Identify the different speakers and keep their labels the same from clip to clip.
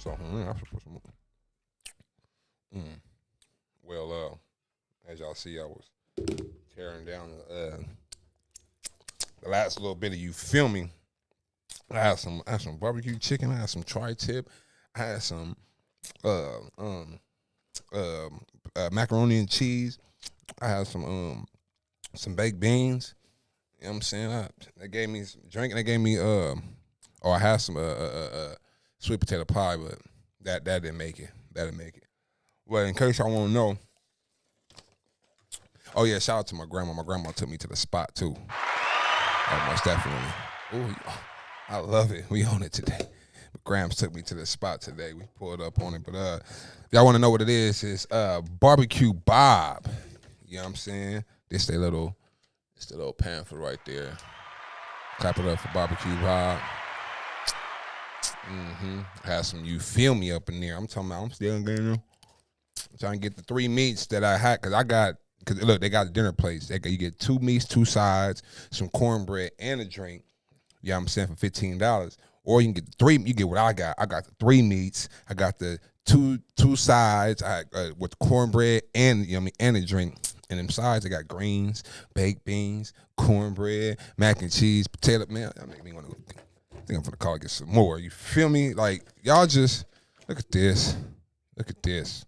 Speaker 1: salt. I should put some. Well, as y'all see, I was tearing down the last little bit of You Feel Me. I had some barbecue chicken. I had some tri-tip. I had some macaroni and cheese. I had some baked beans. You know what I'm saying? They gave me some drink and they gave me I had some sweet potato pie, but that didn't make it. That didn't make it. Well, in case I want to know, oh yeah, shout out to my grandma. My grandma took me to the spot too. Oh, most definitely. Ooh, I love it. We own it today. Grams took me to the spot today. We pulled up on it, but y'all want to know what it is? It's Barbecue Bob. You know what I'm saying? This the little pamphlet right there. Clap it up for Barbecue Bob. Have some You Feel Me up in there. I'm talking about. I'm still getting them. I'm trying to get the 3 meats that I had because look, they got dinner plates. You get 2 meats, 2 sides, some cornbread, and a drink. You know what I'm saying, for $15. Or you can get the 3. You get what I got. I got the 3 meats. I got the two sides. With cornbread and and a drink. And them sides, I got greens, baked beans, cornbread, mac and cheese, potato. Man, that make me want to. I think I'm gonna call it, get some more. You feel me? Like y'all just look at this. Look at this.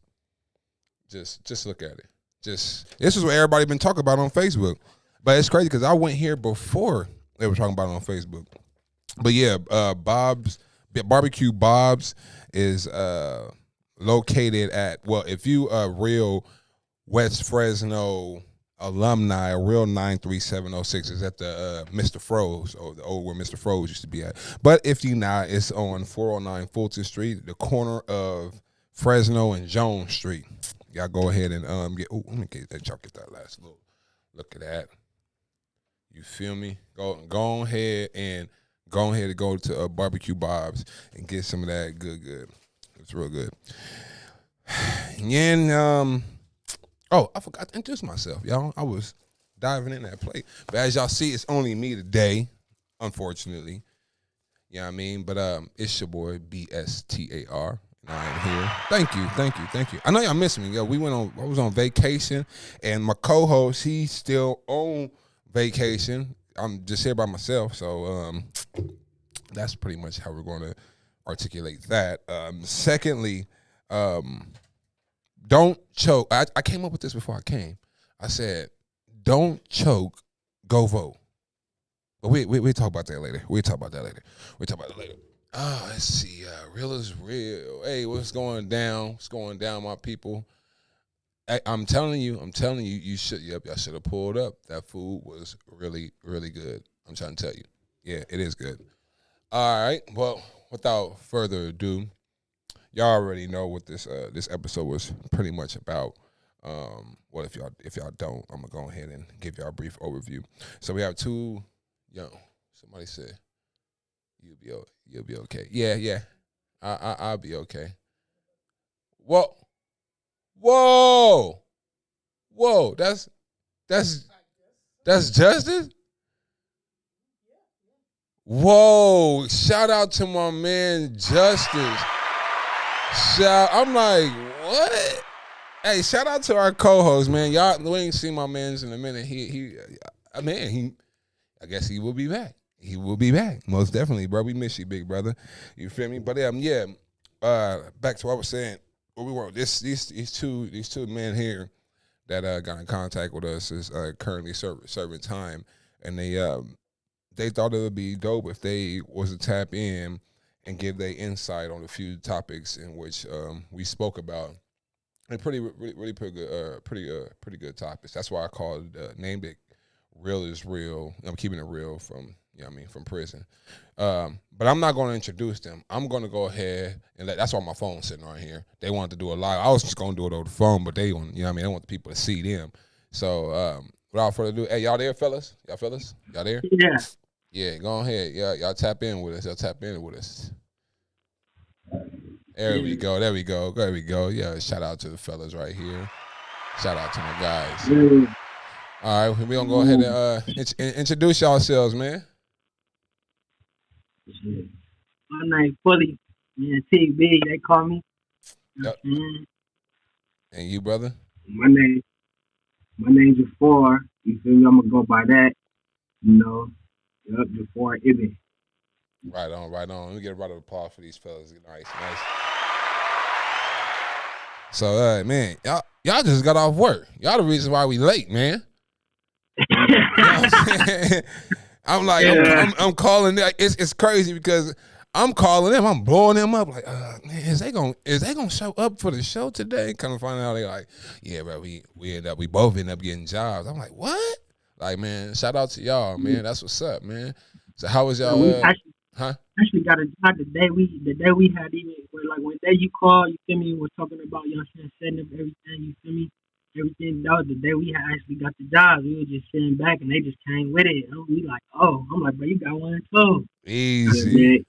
Speaker 1: Just look at it. This is what everybody been talking about on Facebook. But it's crazy because I went here before they were talking about it on Facebook. But yeah, Barbecue Bob's is located at, well, if you a real West Fresno alumni, a real 93706 is at the Mr. Froze, or the old where Mr. Froze used to be at. But if you not, it's on 409 Fulton Street, the corner of Fresno and Jones Street. Y'all go ahead and get. Oh, let me get that last little look at that. You feel me? Go ahead and go to Barbecue Bob's and get some of that good. It's real good. And I forgot to introduce myself, y'all. I was diving in that plate, but as y'all see, it's only me today, unfortunately. You know what I mean? But it's your boy BSTAR. I am here. Thank you. I know y'all miss me. Yo, I was on vacation, and my co-host, he's still on vacation. I'm just here by myself, so that's pretty much how we're going to articulate that. Secondly, don't choke. I came up with this before I came. I said, don't choke, go vote. But we'll talk about that later. Let's see. Real is real. Hey, what's going down? What's going down, my people? I'm telling you, you should. Yep, y'all should have pulled up. That food was really, really good. I'm trying to tell you. Yeah, it is good. All right. Well, without further ado, y'all already know what this episode was pretty much about. Well, if y'all don't, I'm gonna go ahead and give y'all a brief overview. So we have two. Somebody said you'll be okay. Yeah. I'll be okay. Whoa. That's Justice. Whoa! Shout out to my man Justice. I'm like, what? Hey, shout out to our co-host, man. Y'all, we ain't seen my man's in a minute. I guess he will be back. He will be back, most definitely, bro. We miss you, big brother. You feel me? But back to what I was saying. Where we were, these two men here that got in contact with us is currently serving time, and they thought it would be dope if they was to tap in and give their insight on a few topics in which we spoke about, and really pretty good topics. That's why I named it "Real is Real." I'm keeping it real from from prison. But I'm not going to introduce them. I'm going to go ahead and that's why my phone's sitting right here. They wanted to do a live. I was just going to do it over the phone, but they want, they want the people to see them. So without further ado, hey, y'all there, fellas? Y'all there?
Speaker 2: Yeah.
Speaker 1: Yeah, go ahead. Y'all tap in with us. There we go. Yeah, shout out to the fellas right here. Shout out to my guys.
Speaker 2: Yeah.
Speaker 1: All right, we're going to go ahead and introduce yourselves, man.
Speaker 2: My name Fully. Yeah, TB, they call me. You know
Speaker 1: Yep.
Speaker 2: what I'm saying?
Speaker 1: And you, brother?
Speaker 2: My name, my name's Jafar. You feel me? I'm gonna go by that. You know, yep, Jafar Ibn.
Speaker 1: Right on, right on. Let me get a round of applause for these fellas. Nice, nice. So, man, y'all just got off work. Y'all the reason why we late, man. You know what I'm saying? I'm like,
Speaker 2: Yeah,
Speaker 1: I'm calling. It's crazy because I'm calling them. I'm blowing them up. Like, man, is they gonna show up for the show today? Come to find out, they like, yeah, bro. We both end up getting jobs. I'm like, what? Like, man, shout out to y'all, man. That's what's up, man. So, how was y'all?
Speaker 2: we
Speaker 1: Huh?
Speaker 2: actually got a job the day we had even where like when day you call, you feel me, was talking about, you know what I'm saying, setting up everything, you feel me? Everything that was the day we had actually got the job. We were just sitting back and they just came with it. And we like, oh, I'm like, bro, you got one too. Yeah,
Speaker 1: Easy.
Speaker 2: man.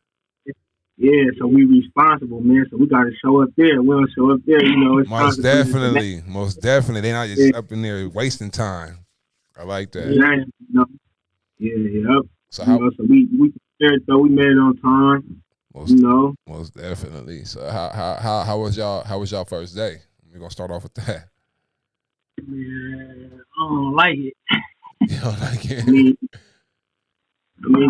Speaker 2: Yeah, so we responsible, man. So we gotta show up there. We don't show up there, it's
Speaker 1: Most
Speaker 2: consequences for that.
Speaker 1: definitely. Most definitely. They're not
Speaker 2: Yeah,
Speaker 1: just up in there wasting time. I like that.
Speaker 2: yeah, yeah, yep.
Speaker 1: So how
Speaker 2: So we prepared though. We made it on time. You
Speaker 1: most
Speaker 2: know,
Speaker 1: most definitely. So how was y'all first day? We're gonna start off with that.
Speaker 2: man, I don't like it.
Speaker 1: You know, like
Speaker 2: I mean,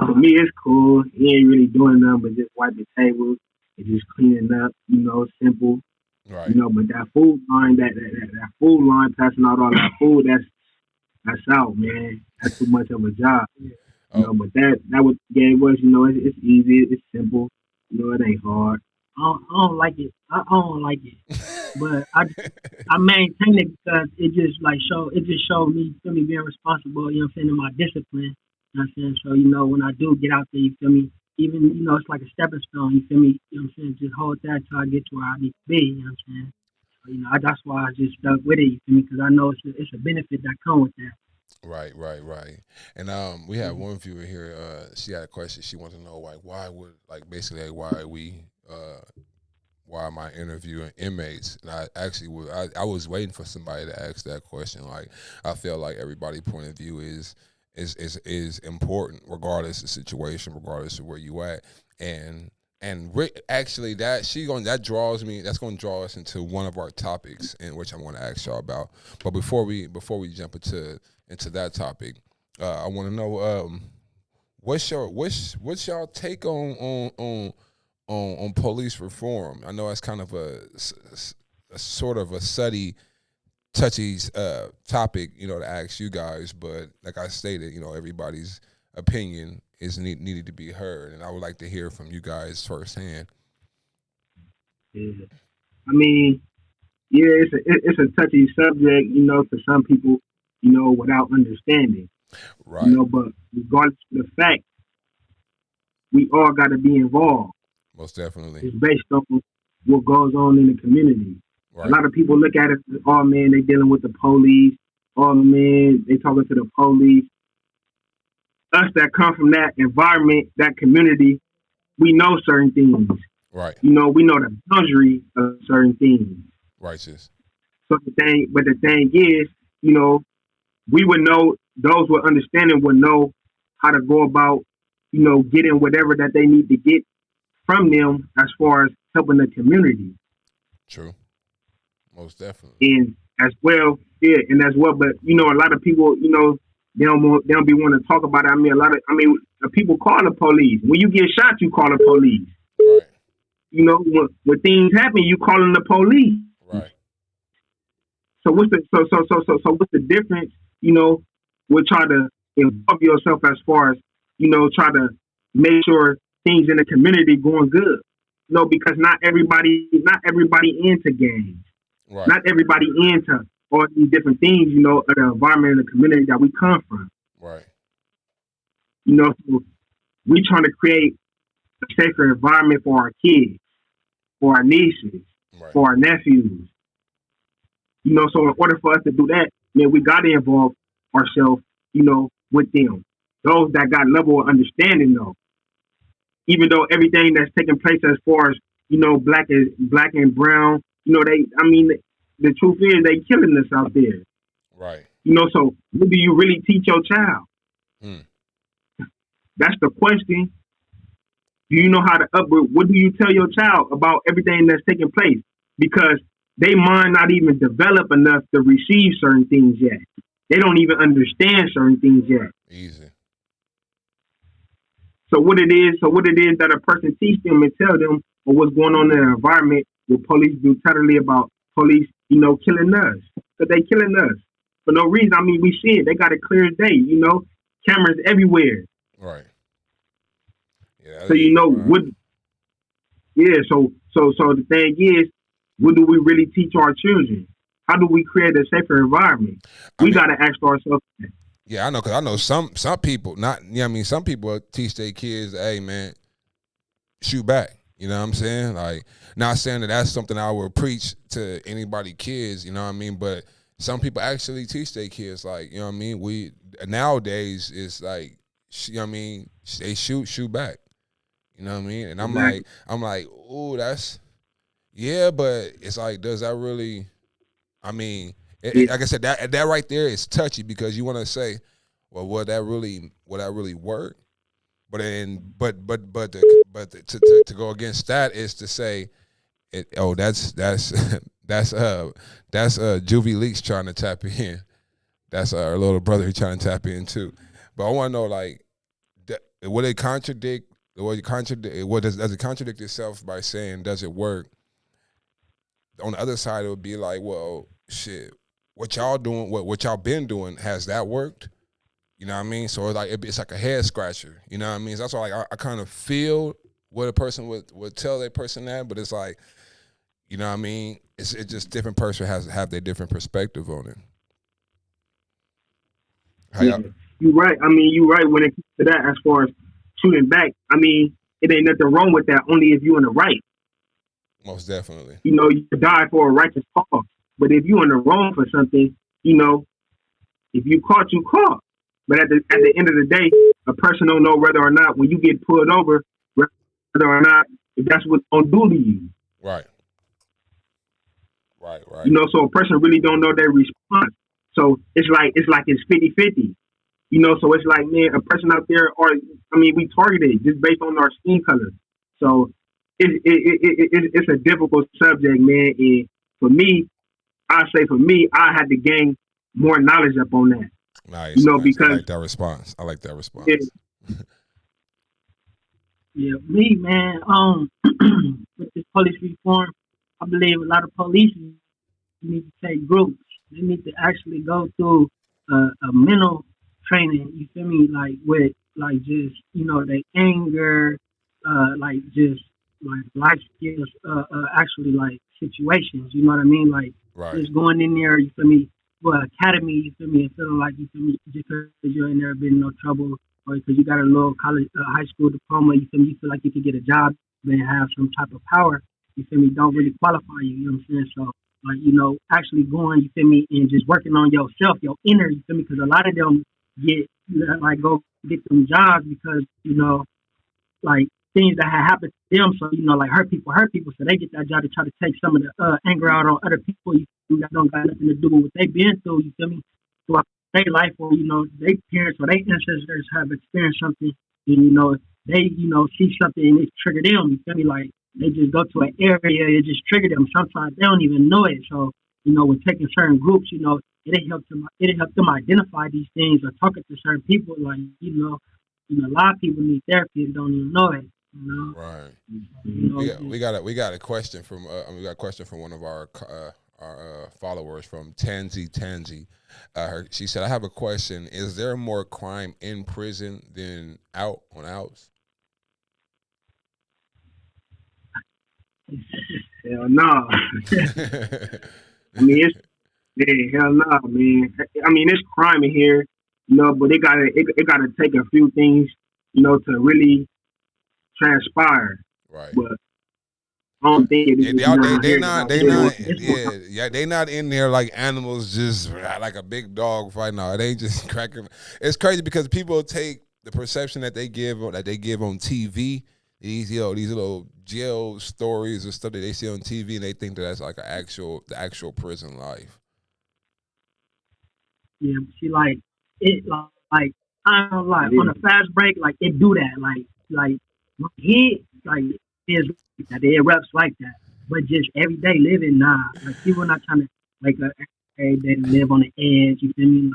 Speaker 2: to me, it's cool. He ain't really doing nothing but just wiping tables and just cleaning up. Simple.
Speaker 1: right.
Speaker 2: But that food line, that food line, passing out all that food, that's out, man. That's too much of a job.
Speaker 1: Oh,
Speaker 2: But that what the game was. It's easy, it's simple. It ain't hard. I don't like it. I don't like it. But I maintain it because it just showed me, feel me, being responsible, you know what I'm saying, in my discipline. You know what I'm saying? So, when I do get out there, you feel me, even, it's like a stepping stone, you feel me, you know what I'm saying, just hold that till I get to where I need to be, you know what I'm saying? So, that's why I just stuck with it, you feel me, because I know it's a benefit that come with that.
Speaker 1: right, right, right. And we had
Speaker 2: Mhm.
Speaker 1: one viewer here. She had a question. She wanted to know like why would like basically like why am I interviewing inmates? And I actually I was waiting for somebody to ask that question. Like I feel like everybody's point of view is important regardless of the situation, regardless of where you at. And actually that draws me. That's going to draw us into one of our topics, in which I'm going to ask y'all about. But before we jump into that topic, I want to know what's y'all take on police reform. I know it's kind of a sort of a touchy topic, to ask you guys. But like I stated, everybody's opinion is needed to be heard, and I would like to hear from you guys firsthand.
Speaker 2: Yeah. I mean, yeah, it's a touchy subject, to some people, without understanding,
Speaker 1: Right.
Speaker 2: but regardless of the fact, we all got to be involved.
Speaker 1: Most definitely.
Speaker 2: It's based on what goes on in the community. A
Speaker 1: Right.
Speaker 2: lot of people look at it, oh man, they dealing with the police. Oh man, they talking to the police. Us that come from that environment, that community, we know certain things.
Speaker 1: Right.
Speaker 2: We know the boundary of certain things.
Speaker 1: Righteous.
Speaker 2: But the thing is, you know, we would know, those with understanding would know how to go about, getting whatever that they need to get from them as far as helping the community.
Speaker 1: True. Most definitely.
Speaker 2: And as well, yeah, and as well, but a lot of people, they don't be wanting to talk about it. People call the police. When you get shot, you call the police.
Speaker 1: Right.
Speaker 2: When things happen, you calling the police.
Speaker 1: Right.
Speaker 2: What's the difference? With try to involve yourself as far as try to make sure things in the community going good. Because not everybody into gangs.
Speaker 1: Right.
Speaker 2: Not everybody into all these different things. Of the environment and the community that we come from.
Speaker 1: Right.
Speaker 2: So we trying to create a safer environment for our kids, for our nieces,
Speaker 1: Right.
Speaker 2: for our nephews. So in order for us to do that, man, we got to involve ourselves, with them. Those that got level of understanding, though. Even though everything that's taking place as far as black and brown, the truth is they killing us out there.
Speaker 1: Right.
Speaker 2: So what do you really teach your child?
Speaker 1: Mm.
Speaker 2: That's the question. Do you know how to upbring? What do you tell your child about everything that's taking place? Because they mind not even develop enough to receive certain things yet. They don't even understand certain things yet.
Speaker 1: Easy.
Speaker 2: So what it is that a person teach them and tell them or what's going on in their environment with police brutality about police, killing us. Because they killing us for no reason. I mean, we see it. They got it clear as day, cameras everywhere.
Speaker 1: Right. Yeah.
Speaker 2: So what so the thing is, what do we really teach our children? How do we create a safer environment? We gotta ask ourselves that.
Speaker 1: Yeah, I know, because I know some people, not, some people teach their kids, hey, man, shoot back. You know what I'm saying? Like, not saying that that's something I would preach to anybody kids, you know what I mean? But some people actually teach their kids, like, you know what I mean? We, nowadays, it's like, they shoot back. You know what I mean? And I'm like, oh, that's, yeah, but it's like, does that really, like I said, that right there is touchy, because you want to say, well, would that really work? But to go against that is to say, that's Juvie Leaks trying to tap in. That's our little brother who's trying to tap in too. But I want to know, like, would it contradict? Does it contradict itself by saying, does it work? On the other side, it would be like, well, shit, what y'all doing, what y'all been doing, has that worked? You know what I mean? So it's like a head scratcher. You know what I mean? So that's why, like, I kind of feel what a person would tell that person that, but it's like, you know what I mean? It's just different person has to have their different perspective on it.
Speaker 2: You're right. You're right when it comes to that. As far as shooting back, it ain't nothing wrong with that. Only if you're in the right.
Speaker 1: Most definitely.
Speaker 2: You die for a righteous cause. But if you're in the wrong for something, if you caught, you caught. But at the end of the day, a person don't know whether or not when you get pulled over, whether or not if that's what's gonna do to you.
Speaker 1: Right.
Speaker 2: So a person really don't know their response. So it's like it's 50-50. So it's like, man, a person out there, we targeted just based on our skin color. So it's a difficult subject, man. And for me, I had to gain more knowledge up on that.
Speaker 1: Nice. Because I like that response.
Speaker 2: Yeah, me, man. With this police reform, I believe a lot of police need to take groups. They need to actually go through a mental training. You feel me? Like with just their anger, just life skills, actually like situations. You know what I mean? Like just going in there. You feel me? Well, academy. You feel me? And feeling like, you feel me, just because you ain't never been in no trouble, or because you got a little college, high school diploma. You feel me? You feel like you could get a job and have some type of power. You feel me? Don't really qualify you. You know what I'm saying? So, actually going, you feel me, and just working on yourself, your inner. You feel me? Because a lot of them go get them jobs because things that have happened to them. So hurt people. So they get that job to try to take some of the anger out on other people. That don't got nothing to do with what they've been through. You feel me? Throughout their life, or their parents or their ancestors have experienced something, and they see something and it triggered them. You feel me? Like they just go to an area, it just triggered them. Sometimes they don't even know it. So with taking certain groups, it helps them identify these things, or talking to certain people. Like a lot of people need therapy and don't even know it.
Speaker 1: Right. We got a question from one of our followers, from Tansy. She said, I have a question. Is there more crime in prison than out on outs?
Speaker 2: Hell no. Hell no, man. It's crime in here, but it gotta take a few things, to really transpire.
Speaker 1: Right.
Speaker 2: But I don't think
Speaker 1: they not in there like animals, just like a big dog fighting. No, it ain't just cracking. It's crazy because people take the perception that they give on TV, these little jail stories and stuff that they see on TV, and they think that that's like the actual prison life.
Speaker 2: Yeah, see, I don't lie. On a fast break, it do that, my kids, like, is like that. They erupts like that. But just everyday living, nah. Like, people not trying to, like, every day to live on the edge, you feel me?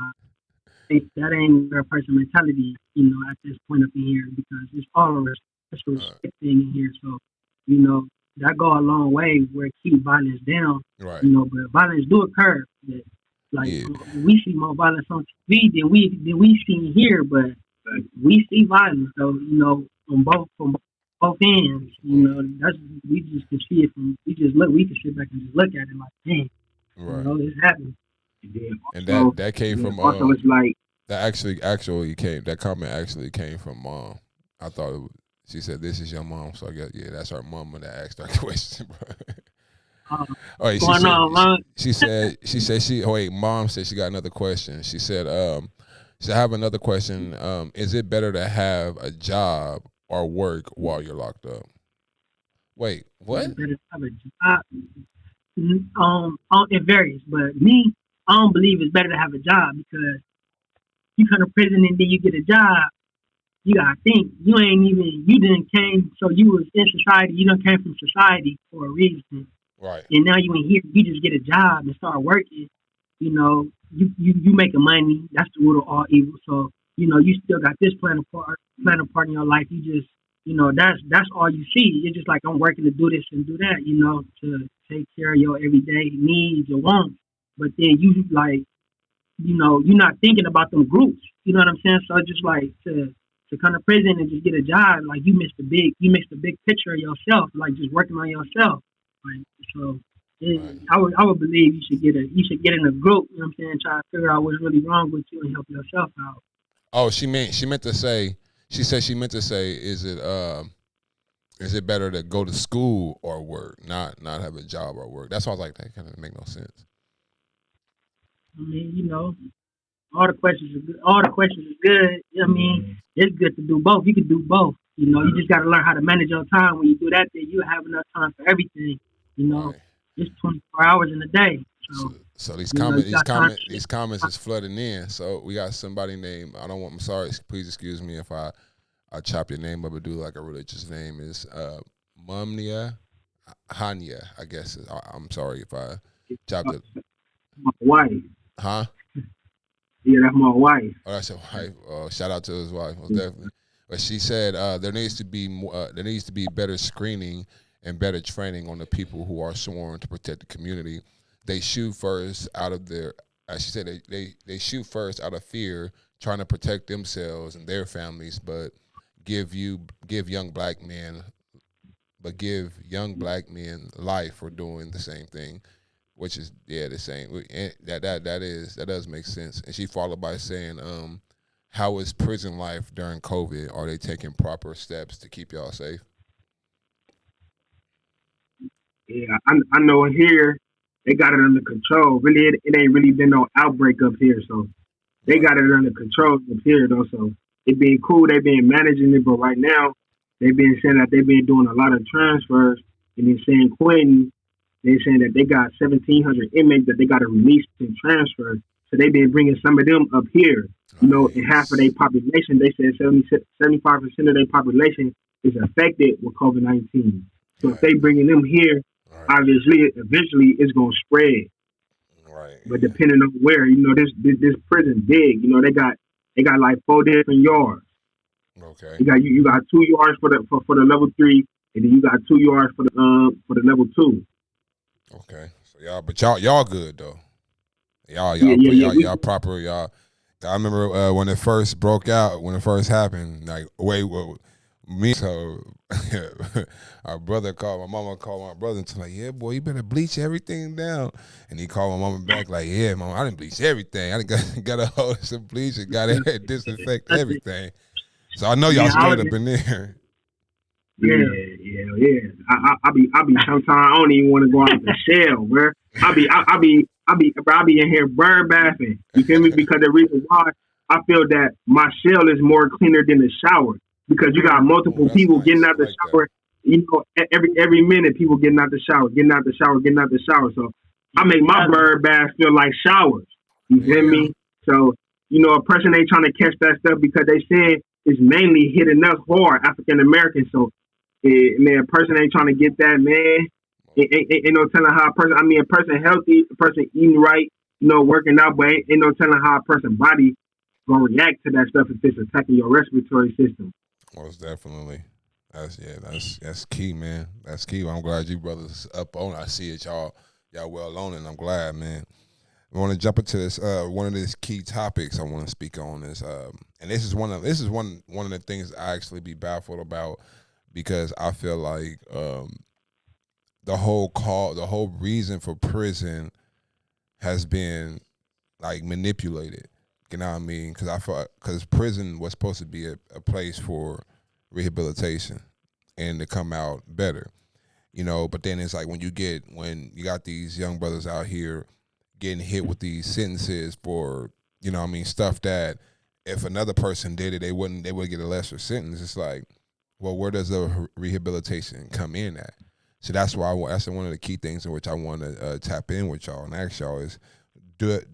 Speaker 2: Like, that ain't real person mentality, at this point up in here because it's all a
Speaker 1: Right.
Speaker 2: respect thing in here. So, that go a long way where it keep violence down,
Speaker 1: Right.
Speaker 2: but violence do occur. But, like,
Speaker 1: Yeah.
Speaker 2: we see more violence on TV than we see here, but we see violence though, from both ends. That's we just can see it from we can sit back and just look at it like, dang,
Speaker 1: Right.
Speaker 2: it's happening. And then
Speaker 1: And
Speaker 2: also,
Speaker 1: that came
Speaker 2: and then
Speaker 1: from
Speaker 2: also it's like,
Speaker 1: that actually came that comment actually came from mom. I thought she said this is your mom, so I guess yeah, that's her mama that asked her question, bro. Oh,
Speaker 2: what's
Speaker 1: wait,
Speaker 2: going on, man?
Speaker 1: oh wait, mom said she got another question. She have another question. Is it better to have a job or work while you're locked up? Wait,
Speaker 2: Is
Speaker 1: what?
Speaker 2: it better to have a job? It varies, but me, I don't believe it's better to have a job because you come to prison and then you get a job. You gotta think you didn't came, so you was in society. You done came from society for a reason,
Speaker 1: Right.
Speaker 2: and now you in here. You just get a job and start working. You making money. That's the root of all evil. So you still got this plan a part in your life. You just that's all you see. It's just like I'm working to do this and do that. To take care of your everyday needs or wants. But then you like you're not thinking about them groups. You know what I'm saying? So it's just like to come to prison and just get a job, like you missed the big picture of yourself, like just working on yourself. Like so,
Speaker 1: Right.
Speaker 2: I would believe you should get in a group. You know what I'm saying? Try to figure out what's really wrong with you and help yourself out.
Speaker 1: Oh, she meant to say. She said she meant to say, is it better to go to school or work, not have a job or work? That's why I was like, that kind of make no sense.
Speaker 2: I mean, all the questions are good. All the questions are good. You know what I mean? It's good to do both. You can do both. You just got to learn how to manage your time. When you do that, then you have enough time for everything. You know,
Speaker 1: Right.
Speaker 2: it's 24 hours in a day.
Speaker 1: So,
Speaker 2: So,
Speaker 1: so these
Speaker 2: you got time.
Speaker 1: comments is flooding in. So we got somebody named, I'm sorry, please excuse me if I chop your name up and do like a religious name, is Mumnia Hanya, I guess. I'm sorry if I chopped it.
Speaker 2: My wife.
Speaker 1: Huh?
Speaker 2: Yeah, that's my wife.
Speaker 1: Oh, that's a wife. Shout out to his wife, most definitely. But she said there needs to be there needs to be better screening and better training on the people who are sworn to protect the community. They shoot first out of their, as she said, they shoot first out of fear, trying to protect themselves and their families, but give young black men, give young black men life for doing the same thing, which is the same. And that does make sense. And she followed by saying, how is prison life during COVID? Are they taking proper steps to keep y'all safe?
Speaker 2: Yeah, I know here they got it under control. Really, it ain't really been no outbreak up here, so they
Speaker 1: Right.
Speaker 2: got it under control up here though. So it been cool. They been managing it, but right now they been saying that they been doing a lot of transfers and in San Quentin they saying that they got 1,700 inmates that they got to release and transfer. So they been bringing some of them up here. And half of their
Speaker 1: Nice.
Speaker 2: population, they said 75% of their population is affected with COVID-19. So if
Speaker 1: Right.
Speaker 2: they bringing them here,
Speaker 1: Right.
Speaker 2: obviously, eventually it's gonna spread.
Speaker 1: Right.
Speaker 2: But
Speaker 1: Yeah.
Speaker 2: depending on where, this prison big. They got like 4 different yards.
Speaker 1: Okay.
Speaker 2: You got 2 yards for the level 3, and then you got 2 yards for the level 2.
Speaker 1: Okay. So y'all good though.
Speaker 2: Yeah, yeah, yeah.
Speaker 1: Y'all proper y'all. I remember when it first broke out, when it first happened. Like, me, so our brother called my mama, called my brother and told like, yeah, boy, you better bleach everything down. And he called my mama back like, yeah, mama, I didn't bleach everything. I done got a hold of some bleach and got it disinfect
Speaker 2: That's it.
Speaker 1: everything. So I know y'all
Speaker 2: Yeah,
Speaker 1: straight up in there.
Speaker 2: yeah. I be sometimes I don't even want to go out the shell, bro. I be in here bird bathing. You feel me? Because the reason why I feel that my shell is more cleaner than the shower because you got
Speaker 1: Ooh,
Speaker 2: multiple
Speaker 1: that's
Speaker 2: people getting
Speaker 1: nice.
Speaker 2: out
Speaker 1: I
Speaker 2: the
Speaker 1: like that.
Speaker 2: shower. Every minute people getting out the shower, getting out the shower, getting out the shower. So I make my bird baths feel like showers. You feel
Speaker 1: Yeah.
Speaker 2: me? So a person ain't trying to catch that stuff because they said it's mainly hitting us hard, African Americans. So Man, a person ain't trying to get that, man. Ain't no telling how a person. I mean, a person healthy, a person eating right, working out, but ain't no telling how a person body gonna react to that stuff if it's attacking your respiratory system.
Speaker 1: Most definitely. That's key, man. That's key. I'm glad you brothers up on. I see it, y'all well on, and I'm glad, man. I want to jump into this one of these key topics I want to speak on is and this is one of the things I actually be baffled about because I feel like the whole reason for prison has been like manipulated. You know what I mean? Because prison was supposed to be a place for rehabilitation and to come out better, But then it's like when you got these young brothers out here getting hit with these sentences for stuff that if another person did it, they would get a lesser sentence. It's like, well, where does the rehabilitation come in at? So that's why that's one of the key things in which I want to tap in with y'all and ask y'all is, does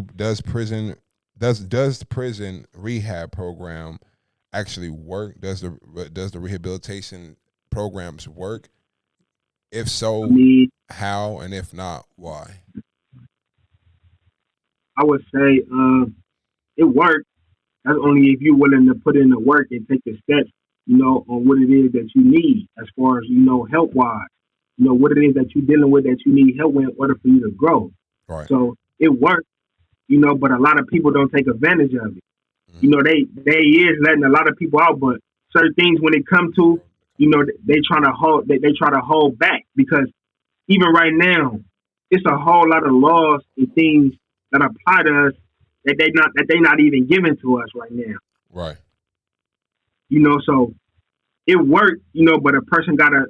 Speaker 1: the prison rehab program actually work? Does the rehabilitation programs work? If so, how? And if not, why?
Speaker 2: I would say it works. That's only if you're willing to put in the work and take the steps, on what it is that you need as far as, help wise. What it is that you're dealing with that you need help with in order for you to grow.
Speaker 1: Right.
Speaker 2: So it works, but a lot of people don't take advantage of it. Mm-hmm. They is letting a lot of people out, but certain things when it come to, they try to hold back because even right now, it's a whole lot of laws and things that apply to us that they not even giving to us right now.
Speaker 1: Right.
Speaker 2: So it worked, but a person gotta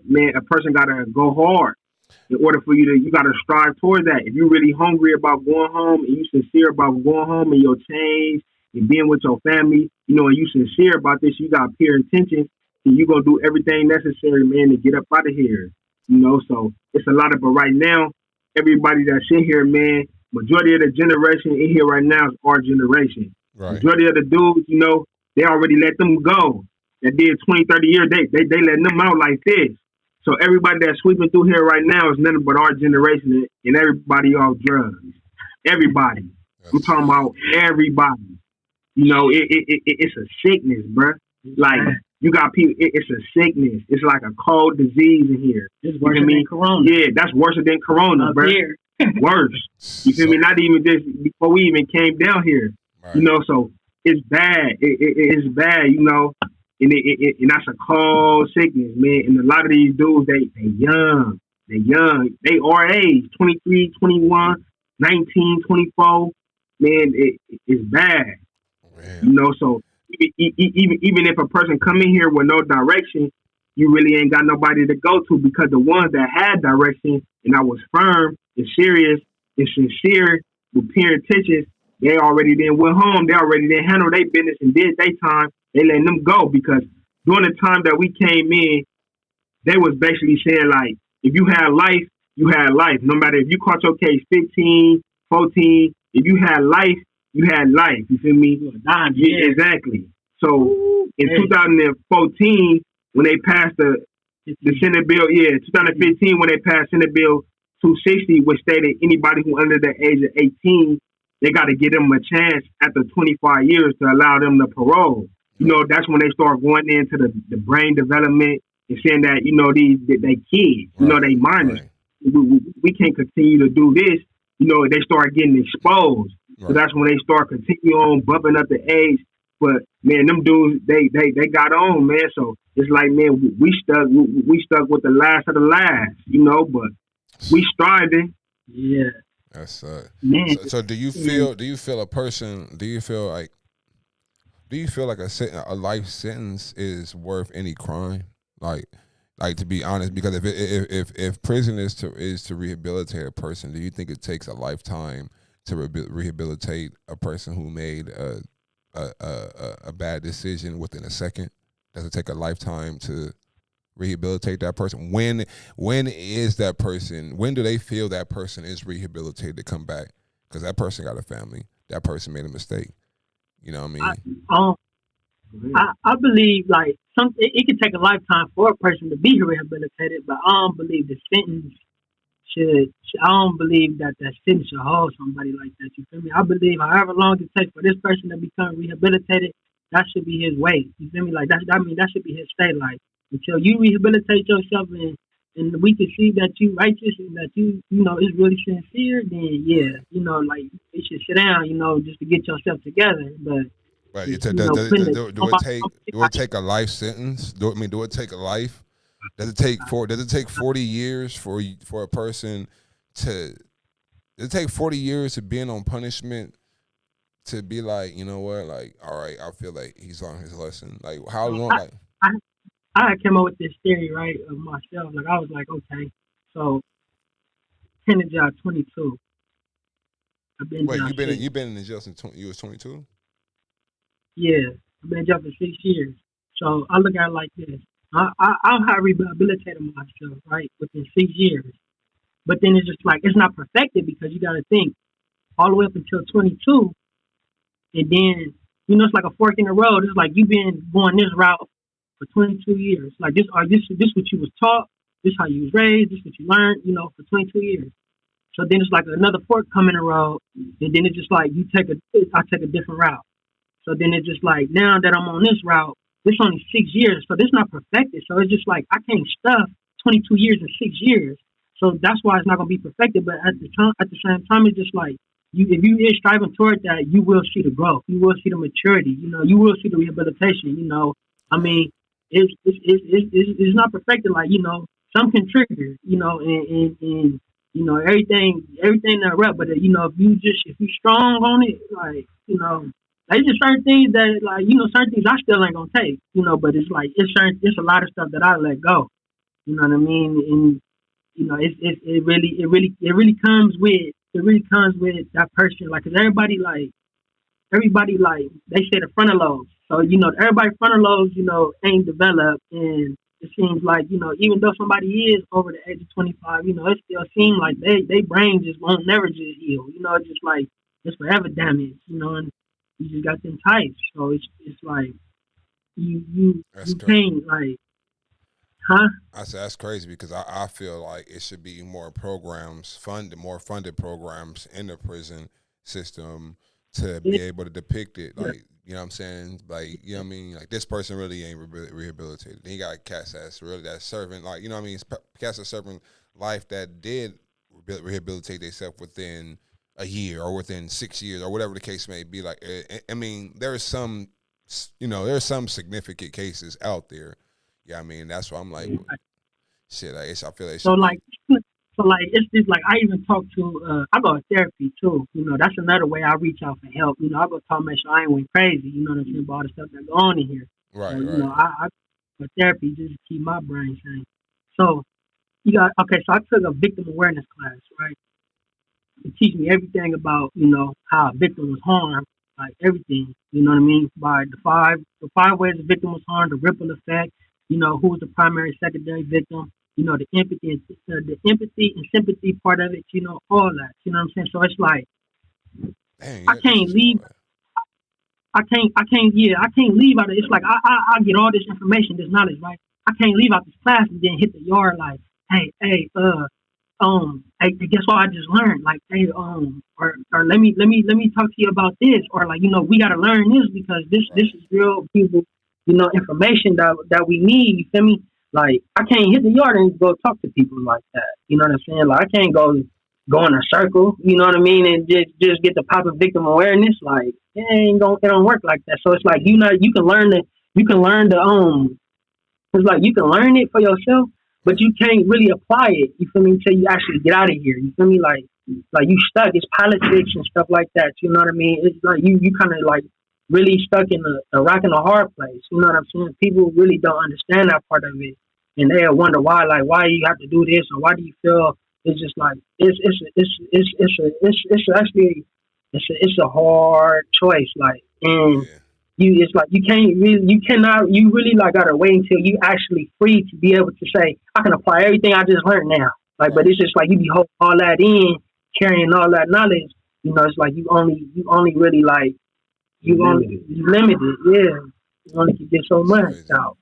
Speaker 2: go hard in order for you gotta strive towards that. If you're really hungry about going home and you sincere about going home and your change and being with your family, and you sincere about this, you got pure intentions, and you're gonna do everything necessary, man, to get up out of here. So it's a lot of, but right now, everybody that's in here, man, majority of the generation in here right now is our generation.
Speaker 1: Right.
Speaker 2: Majority of the dudes, they already let them go. That did 20, 30 years, they letting them out like this. So everybody that's sweeping through here right now is nothing but our generation and everybody off drugs. Everybody. I'm talking about everybody. It's a sickness, bruh. Like, you got people, it's a sickness. It's like a cold disease in here.
Speaker 3: It's worse than Corona.
Speaker 2: Yeah, that's worse than Corona, bruh. Worse. You feel me? Not even just before we even came down here. Right. So it's bad. It's bad, and that's a cold sickness, man. And a lot of these dudes, they young. They our age, 23, 21, 19, 24. Man, it's bad. Man. So even if a person come in here with no direction, you really ain't got nobody to go to, because the ones that had direction and I was firm and serious and sincere with pure intentions, they already then went home. They already then handled their business and did their time. They letting them go, because during the time that we came in, they was basically saying, like, if you had life, you had life. No matter if you caught your case 15, 14, if you had life, you had life. You feel me? Yeah, exactly. So in 2014, when they passed the Senate bill, 2015, when they passed Senate Bill 260, which stated anybody who under the age of 18, they got to give them a chance after 25 years to allow them the parole. That's when they start going into the brain development and saying that, they kids, they minors. Right. We can't continue to do this. They start getting exposed. Right. So that's when they start continue on bumping up the age. But man, them dudes, they got on, man. So it's like, man, we stuck with the last of the last, but we striving.
Speaker 3: Yeah.
Speaker 1: That's man. So do you feel like a life sentence is worth any crime? Like, to be honest, because if prison is to rehabilitate a person, do you think it takes a lifetime to rehabilitate a person who made a bad decision within a second? Does it take a lifetime to rehabilitate that person? When is that person? When do they feel that person is rehabilitated to come back? Because that person got a family. That person made a mistake. You know what I mean?
Speaker 2: I believe like it could take a lifetime for a person to be rehabilitated, but I don't believe the sentence I don't believe that sentence should hold somebody like that. You feel me? I believe however long it takes for this person to become rehabilitated, that should be his way. You feel me? Like that should be his stay. Like until you rehabilitate yourself and we can see that you righteous and that you know is really sincere, then yeah,
Speaker 1: Right.
Speaker 2: you know, like you should sit down, you know, just to get yourself together. But
Speaker 1: Right.
Speaker 2: you know, putting
Speaker 1: Do it take a life sentence? Do it take a life? Does it take 40 years for a person to does it take 40 years of being on punishment to be like, you know what, like, all right, I feel like he's on his lesson. Like how
Speaker 2: so
Speaker 1: long like
Speaker 2: I I came up with this theory, right, of myself. Like I was like, okay, so Kennedy job 22. I've been
Speaker 1: wait,
Speaker 2: job six.
Speaker 1: you've been in the jail since you was 22?
Speaker 2: Yeah, I've been job for 6 years. So I look at it like this. I'll have rehabilitated myself, right, within 6 years. But then it's just like it's not perfected because you got to think all the way up until 22, and then you know it's like a fork in the road. It's like you've been going this route for 22 years. Like this what you was taught. This how you was raised. This what you learned. You know, for 22 years. So then it's like another fork coming in the road, and then it's just like I take a different route. So then it's just like now that I'm on this route, this only 6 years, so this not perfected. So it's just like I can't stuff 22 years in 6 years. So that's why it's not gonna be perfected. But at the same time, it's just like if you is striving toward that, you will see the growth, you will see the maturity, you know, you will see the rehabilitation. You know, I
Speaker 1: Right.
Speaker 2: mean, it's not perfected. Like you know, some can trigger, you know, and you know everything that rep. But you know, if you strong on it, like you know. Like, it's just certain things that, like, you know, certain things I still ain't gonna take, you know, but it's like, it's a lot of stuff that I let go, you know what I mean? And, you know, it really comes with that person, like, cause everybody, like, they say the frontal lobes. So, you know, everybody frontal lobes, you know, ain't developed. And it seems like, you know, even though somebody is over the age of 25, you know, it still seems like they brain just won't never just heal. You know, it's just like, it's forever damage, you know, and you just got them types. So it's like,
Speaker 1: That's
Speaker 2: you
Speaker 1: crazy.
Speaker 2: can't, like, huh?
Speaker 1: I said that's crazy because I feel like it should be more funded programs in the prison system to
Speaker 2: Yeah,
Speaker 1: be able to depict it.
Speaker 2: yeah,
Speaker 1: Like, you know what I'm saying? Like, you know what I mean? Like, this person really ain't rehabilitated. Then you got cats that's really that serving, like, you know what I mean? Cats that's serving life that did rehabilitate themselves within a year or within 6 years or whatever the case may be. Like, I mean, there are some, there are some significant cases out there. Yeah, I mean, that's why I'm like,
Speaker 2: yeah.
Speaker 1: shit, I feel like it
Speaker 2: So
Speaker 1: should be.
Speaker 2: like, it's just like I even talk to I go to therapy too. You know, that's another way I reach out for help. You know, I go talk make sure I ain't went crazy. You know what I'm saying about all the stuff that go on in here. So
Speaker 1: Right,
Speaker 2: you
Speaker 1: right,
Speaker 2: know, I go to therapy just to keep my brain sane. So you got okay. So I took a victim awareness class, right? It teach me everything about you know how a victim was harmed, like everything. You know what I mean? By the five ways a victim was harmed, the ripple effect. You know who was the primary, secondary victim. You know the empathy and sympathy part of it. You know all that. You know what I'm saying? So it's like
Speaker 1: dang,
Speaker 2: I
Speaker 1: yeah, this
Speaker 2: can't
Speaker 1: is all
Speaker 2: leave.
Speaker 1: that.
Speaker 2: I can't leave out of it. It's like I get all this information, this knowledge, right? I can't leave out this class and then hit the yard like, hey, guess what I just learned? Like, hey, or let me talk to you about this, or like, you know, we gotta learn this because this
Speaker 1: Right,
Speaker 2: is real people, you know, information that we need. You feel me? Like, I can't hit the yard and go talk to people like that. You know what I'm saying? Like, I can't go in a circle. You know what I mean? And just get the pop of victim awareness. Like, it don't work like that. So it's like you can learn the it's like you can learn it for yourself, but
Speaker 1: right.
Speaker 2: you can't really apply it. You feel me? Until you actually get out of here. You feel me? Like you stuck. It's politics and stuff like that. You know what I mean? It's like you kind of like really stuck in a rock and a hard place. You know what I'm saying? People really don't understand that part of it, and they wonder why you have to do this or why do you feel it's just like it's actually it's a hard choice. Like and
Speaker 1: Yeah,
Speaker 2: it's like you cannot you really like gotta wait until you actually free to be able to say I can apply everything I just learned now. Like, but
Speaker 1: right.
Speaker 2: it's just like you be holding all that in, carrying all that knowledge. You know, it's like you only really like you
Speaker 3: Limited.
Speaker 2: limited, yeah. You only can get so
Speaker 1: That's
Speaker 2: much
Speaker 1: crazy.
Speaker 2: out.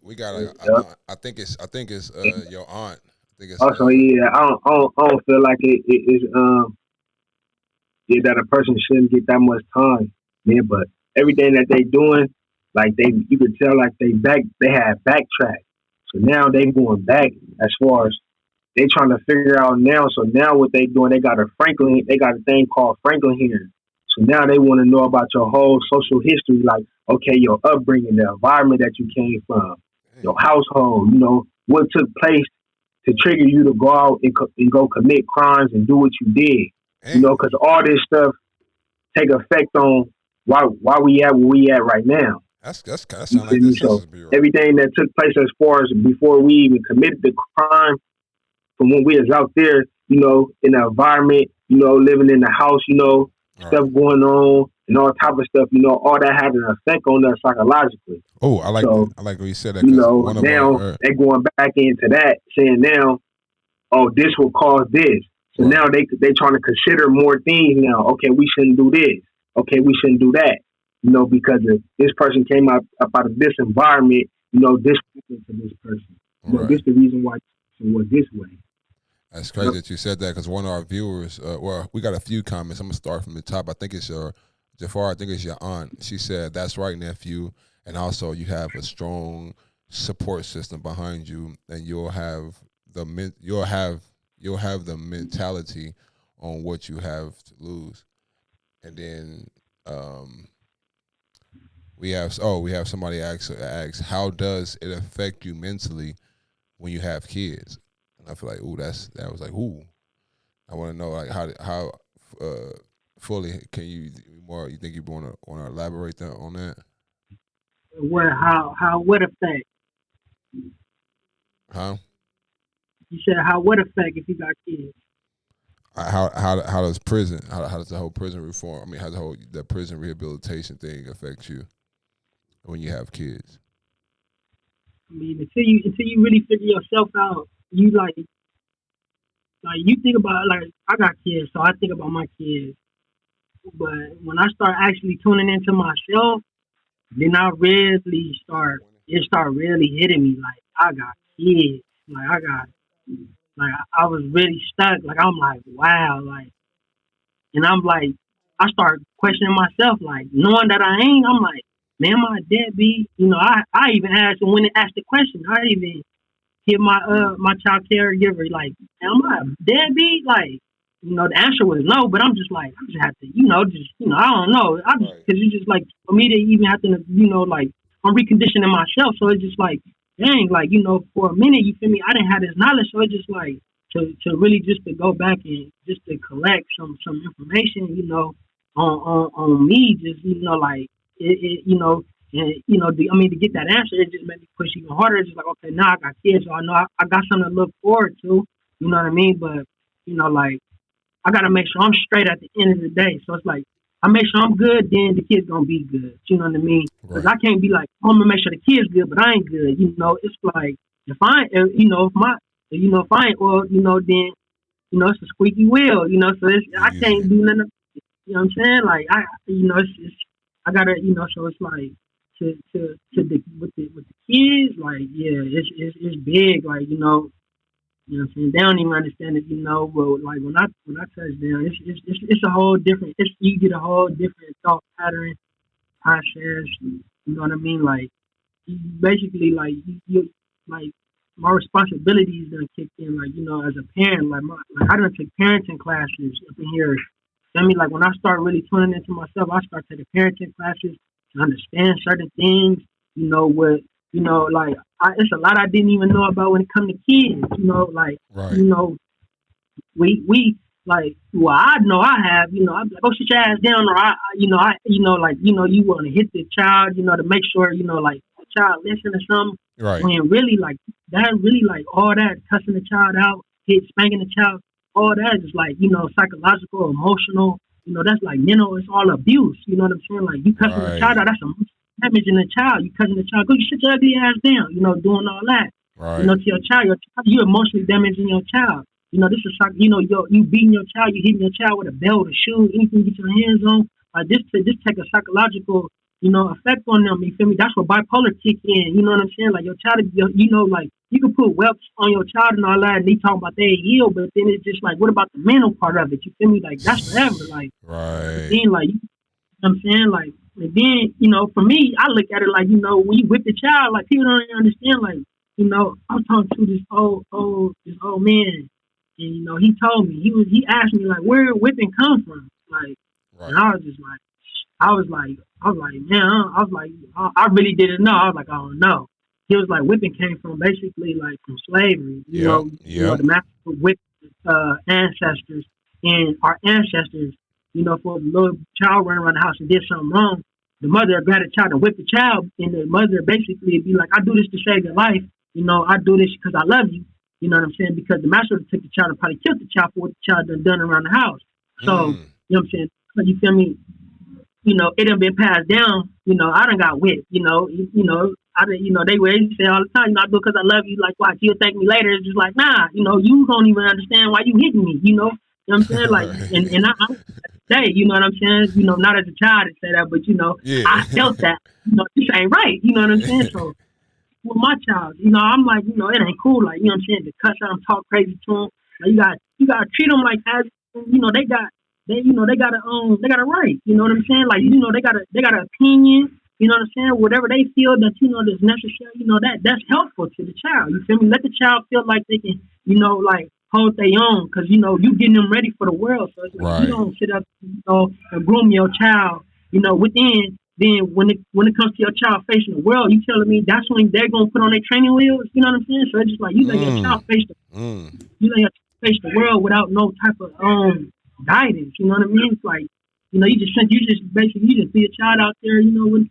Speaker 1: We got a.
Speaker 2: Yep.
Speaker 1: I think it's your aunt. I think it's
Speaker 2: Also, yeah, I don't feel like it is yeah, that a person shouldn't get that much time, man. But everything that they doing, like you could tell, like they had backtracked. So now they going back as far as they trying to figure out now. So now what they doing, they got a thing called Franklin hearing. So now they want to know about your whole social history, like okay, your upbringing, the environment that you came from, your
Speaker 1: Dang,
Speaker 2: household. You know what took place to trigger you to go out and go commit crimes and do what you did. You
Speaker 1: dang.
Speaker 2: know, because all this stuff take effect on why we at where we at right now.
Speaker 1: That's that
Speaker 2: You
Speaker 1: sound like
Speaker 2: feel
Speaker 1: the
Speaker 2: me? So
Speaker 1: Census Bureau.
Speaker 2: everything that took place as far as before we even committed the crime, from when we was out there, you know, in the environment, you know, living in the house, you know,
Speaker 1: All right.
Speaker 2: stuff going on and all type of stuff, you know, all that had an effect on us psychologically.
Speaker 1: Oh,
Speaker 2: So,
Speaker 1: I like when you said that
Speaker 2: you
Speaker 1: because
Speaker 2: know,
Speaker 1: one of our
Speaker 2: now they going back into that, saying now, oh, this will cause this. So
Speaker 1: right.
Speaker 2: now they trying to consider more things now. Okay, we shouldn't do this. Okay, we shouldn't do that. You know, because of this person came up out of this environment. You know, this happened to this person. You know,
Speaker 1: Right.
Speaker 2: this the reason why it was this way.
Speaker 1: That's
Speaker 2: Yep.
Speaker 1: crazy that you said that because one of our viewers, well, we got a few comments. I'm gonna start from the top. I think it's your Jafar. I think it's your aunt. She said, "That's right, nephew." And also, you have a strong support system behind you, and you'll have the mentality on what you have to lose. And then um, we have somebody ask how does it affect you mentally when you have kids? And I feel like that was like ooh. I want to know like how uh, fully can you more? You think you want to elaborate on that?
Speaker 2: What how what effect?
Speaker 1: Huh?
Speaker 2: You said how what effect if you got kids?
Speaker 1: How does prison how does the whole prison reform? I mean, how the prison rehabilitation thing affect you when you have kids?
Speaker 2: I mean, until you really figure yourself out, you like you think about like I got kids, so I think about my kids. But when I start actually tuning into myself, then I really start really hitting me. Like I got kids, like I got like I was really stuck. Like I'm like wow, like and I'm like I start questioning myself, like knowing that I ain't. I'm like, man, am I a deadbeat? You know, I even asked when they asked the question, I even give my child caregiver like, am I a deadbeat? Like, you know, the answer was no, but I'm just like, I just have to, I don't know, I just
Speaker 1: Right.
Speaker 2: because it's just like for me to even have to, like I'm reconditioning myself, so it's just like, dang, like for a minute, you feel me? I didn't have this knowledge, so it's just like to really just to go back and just to collect some information, on me, just like it. And I mean, to get that answer, it just made me push even harder. It's just like, okay, now I got kids, so I know I got something to look forward to. You know what I mean? But like I gotta make sure I'm straight at the end of the day. So it's like I make sure I'm good, then the kids gonna be good. You know what I mean? Because
Speaker 1: Right.
Speaker 2: I can't be like, oh, I'm gonna make sure the kids good, but I ain't good. It's like if I, if I ain't, well, then it's a squeaky wheel. So I
Speaker 1: Easy.
Speaker 2: can't do nothing. You know what I'm saying? Like it's I gotta, so it's like with the kids, like yeah, it's big. Like what I'm saying? They don't even understand it, But like when I touch down, it's a whole different. You get a whole different thought pattern, process. You know what I mean? Like basically, like like my responsibilities gonna kick in. Like as a parent, like I done took parenting classes up in here. I mean, like when I start really tuning into myself, I start taking parenting classes to understand certain things. What like it's a lot I didn't even know about when it comes to kids. Like
Speaker 1: Right.
Speaker 2: you know, we like well I know I have I'm like, oh, sit your ass down, or like you want to hit the child to make sure like the child listen to something,
Speaker 1: Right.
Speaker 2: when really like that really like all that cussing the child out, spanking the child, all that is like psychological, emotional, that's like mental, it's all abuse. You know what I'm saying? Like you cussing the child
Speaker 1: Right.
Speaker 2: out, that's a damaging the child. You cussing the child, go you sit your ugly ass down, doing all that,
Speaker 1: Right.
Speaker 2: to your child, you emotionally damaging your child. This is like, you beating your child, you hitting your child with a belt, a shoe, anything you get your hands on. This take a psychological, effect on them. You feel me? That's what bipolar kick in. You know what I'm saying? Like your child, like you can put whelps on your child and all that, and they talk about they heal, but then it's just like, what about the mental part of it? You feel me? Like that's forever. Like,
Speaker 1: Right.
Speaker 2: then like, you know what I'm saying? Like, and then for me, I look at it like, when you whip the child, like people don't even understand. Like, I was talking to this old man, and he told me he asked me like, where whipping come from? Like, and
Speaker 1: Right.
Speaker 2: I was just like. Man, I really didn't know. I was like, I don't know. He was like, whipping came from basically like from slavery.
Speaker 1: Yep. Yep.
Speaker 2: The master would whip ancestors, and our ancestors, for a little child running around the house and did something wrong, the mother grabbed the child and whipped the child, and the mother basically would be like, I do this to save your life. I do this because I love you. You know what I'm saying? Because the master would have took the child and probably killed the child for what the child done around the house. So, you know what I'm saying? You feel me? It done been passed down. I done got whipped. They say all the time, I do it because I love you. Like, watch, you'll thank me later. It's just like, nah, you don't even understand why you hitting me. You know what I'm saying? Like, and I say, you know what I'm saying? Not as a child to say that, but
Speaker 1: Yeah.
Speaker 2: I felt that. This ain't right. You know what I'm saying? So with my child, I'm like, it ain't cool. Like, you know what I'm saying? To cuss out them, talk crazy to them. Like, you got to treat them like as, they got a right. You know what I'm saying? Like, they got an opinion. You know what I'm saying? Whatever they feel that that's necessary. That's helpful to the child. You feel me? Let the child feel like they can, like hold their own, because you getting them ready for the world. So it's like, you don't sit up, and groom your child. Within. Then when it comes to your child facing the world, you telling me that's when they're gonna put on their training wheels. You know what I'm saying? So it's just like you let your child face the world without no type of guidance. You know what I mean? It's like, you just basically you just be a child out there, with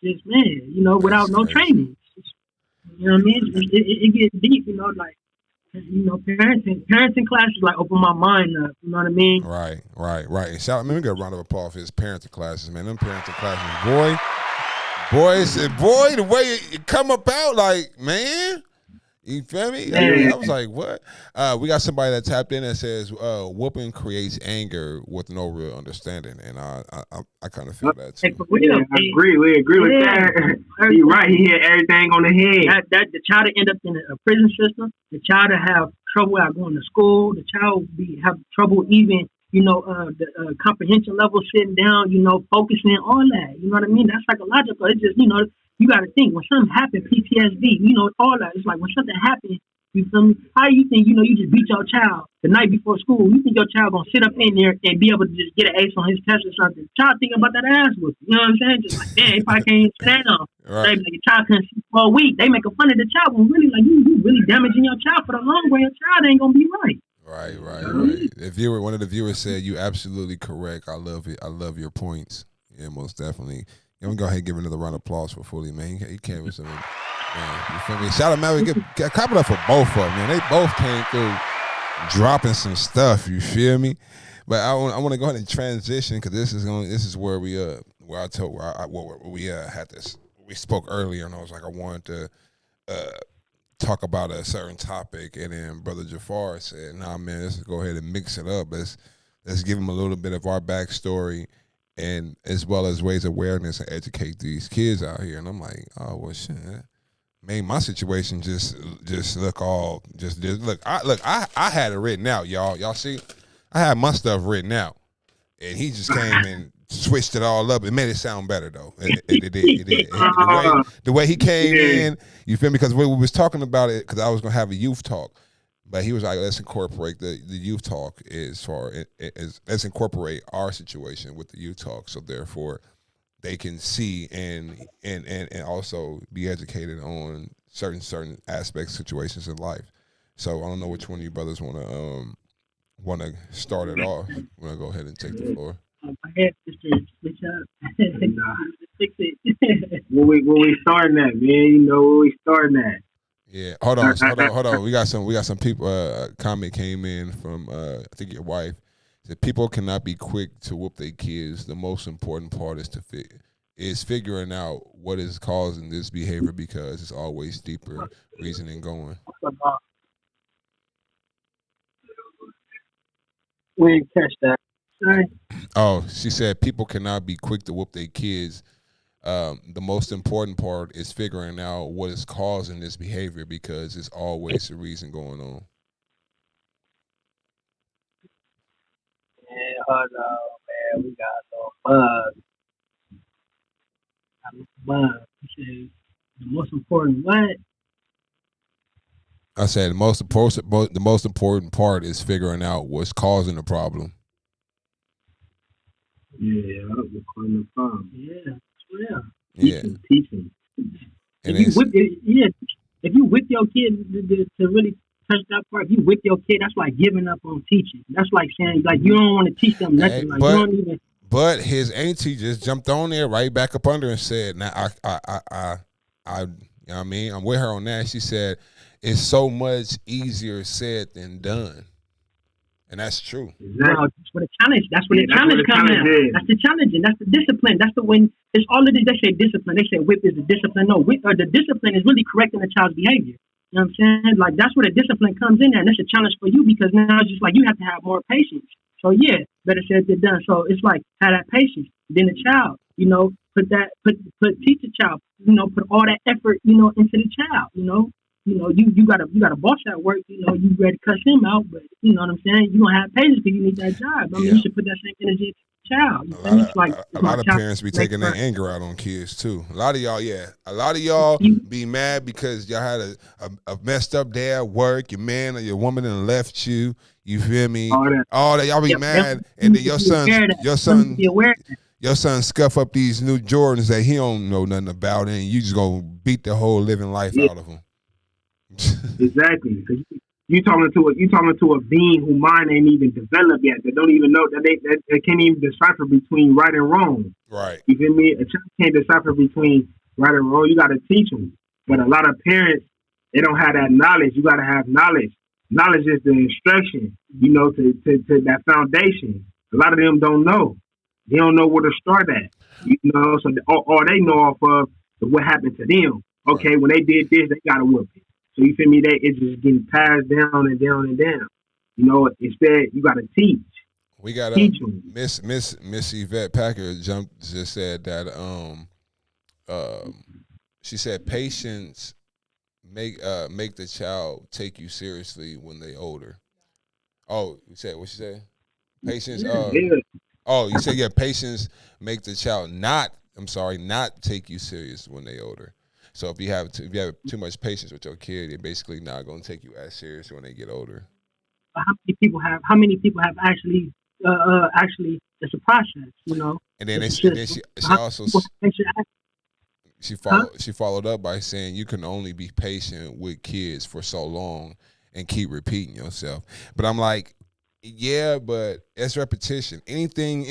Speaker 2: just man, without no training. You know what I mean? It gets deep, like parenting classes like open my mind up. You know what I mean?
Speaker 1: Right. And shout, man, we got a round of applause for his parenting classes, man. Them parenting classes, boy, the way it come about, like, man. You feel me? I was like, what? We got somebody that tapped in that says, whooping creates anger with no real understanding. And I kind of feel that too.
Speaker 2: Yeah,
Speaker 3: I agree. We agree with that. You're right. He hit everything on the head.
Speaker 2: That the child to end up in a prison system, the child to have trouble out going to school, the child have trouble even, the comprehension level sitting down, focusing, all that. You know what I mean? That's psychological. It's just, you got to think when something happened, PTSD, all that. It's like when something happened, you feel me? How you think, you just beat your child the night before school? You think your child gonna sit up in there and be able to just get an ace on his test or something? Child thinking about that ass whooping. You know what I'm saying? Just like, damn, he probably can't sit down.
Speaker 1: Right.
Speaker 2: Like, your child couldn't sleep for a week. They making fun of the child when really, like, you really damaging your child for the long run. Your child ain't gonna be right.
Speaker 1: Right. One of the viewers said, "You absolutely correct. I love it. I love your points." Yeah, most definitely. And we go ahead and give another round of applause for Fully, man. He came with some, man. You feel me? Shout out, man. Clap it up for both of them, man. They both came through dropping some stuff. You feel me? But I want to go ahead and transition because this is where we had this. We spoke earlier, and I was like, I wanted to talk about a certain topic, and then Brother Jafar said, "Nah, man, let's go ahead and mix it up. Let's give him a little bit of our backstory." And as well as raise awareness and educate these kids out here. And I'm like, oh well, shit, made my situation just look all just look. I had it written out, y'all. Y'all see, I had my stuff written out, and he just came and switched it all up. It made it sound better though. It did. The way he came in, you feel me? Because we was talking about it, because I was gonna have a youth talk. But he was like, let's incorporate the youth talk let's incorporate our situation with the youth talk, so therefore they can see and also be educated on certain aspects, situations in life. So I don't know which one of you brothers want to start it off. Want to go ahead and take the floor?
Speaker 2: I had to switch up. Fix it.
Speaker 3: Where we starting at, man? Where we starting at?
Speaker 1: Yeah, hold on. We got some people. Comment came in from I think your wife. Said people cannot be quick to whoop their kids. The most important part is figuring out what is causing this behavior, because it's always deeper reasoning going.
Speaker 2: We didn't catch that. Sorry.
Speaker 1: Oh, she said people cannot be quick to whoop their kids. The most important part is figuring out what is causing this behavior because it's always a reason going on.
Speaker 2: Man, hold on, man. We got a little bug. Got a little bug. He said the most important what?
Speaker 1: I said the most important part is figuring out what's causing the problem.
Speaker 3: Yeah, we're calling the problem.
Speaker 2: Yeah, yeah.
Speaker 1: Yeah,
Speaker 3: Teaching.
Speaker 1: and
Speaker 2: If you
Speaker 1: it's
Speaker 2: whip, yeah, if you whip your kid to really touch that part, if you whip your kid, that's like giving up on teaching. That's like saying like you don't want to teach them nothing.
Speaker 1: Hey,
Speaker 2: Like you don't even.
Speaker 1: but his auntie just jumped on there right back up under and said, "Now I you know what I mean? I'm with her on that." She said, "It's so much easier said than done," and that's true.
Speaker 2: No, that's where the challenge. That's where the
Speaker 3: Yeah, that's
Speaker 2: challenge
Speaker 3: where the
Speaker 2: comes in.
Speaker 3: challenge is.
Speaker 2: That's the challenging. That's the discipline. That's the when it's all of this. They say discipline. They say whip is the discipline. No, whip or the discipline is really correcting the child's behavior. You know what I'm saying? Like that's where the discipline comes in, and that's a challenge for you because now it's just like you have to have more patience. So yeah, better said than done. So it's like have that patience. Then the child, you know, teach the child, you know, put all that effort, you know, into the child, you know. You gotta boss that work. You know, you ready to cuss him out, but you know what I'm saying. You don't have patience because you need that job. I mean, you should put that same energy into the child. You know?
Speaker 1: A lot of parents be taking their anger out on kids too. A lot of y'all be mad because y'all had a messed up day at work. Your man or your woman done left you. You feel me? All that y'all be mad, and then your son scuff up these new Jordans that he don't know nothing about, and you just gonna beat the whole living life out of him.
Speaker 3: Exactly. You talking to a being whose mind ain't even developed yet. They don't even know that they can't even decipher between right and wrong.
Speaker 1: Right.
Speaker 3: You feel me? A child can't decipher between right and wrong. You got to teach them. But a lot of parents, they don't have that knowledge. You got to have knowledge. Knowledge is the instruction, you know, to that foundation. A lot of them don't know. They don't know where to start at. You know, so all they know off of is what happened to them. Okay, when they did this, they got to whoop it. So you feel me? It's just getting passed down and down and down. You know, instead you got to teach.
Speaker 1: We got Miss Yvette Packer just said that she said patience make the child take you seriously when they older. Oh, you said what she said? Patience. Oh, you said patience make the child not take you serious when they older. So if you have too much patience with your kid, they're basically not going to take you as serious when they get older.
Speaker 2: How many people have actually it's a process, you know?
Speaker 1: And then she followed up by saying you can only be patient with kids for so long and keep repeating yourself. But I'm like, yeah, but it's repetition. Anything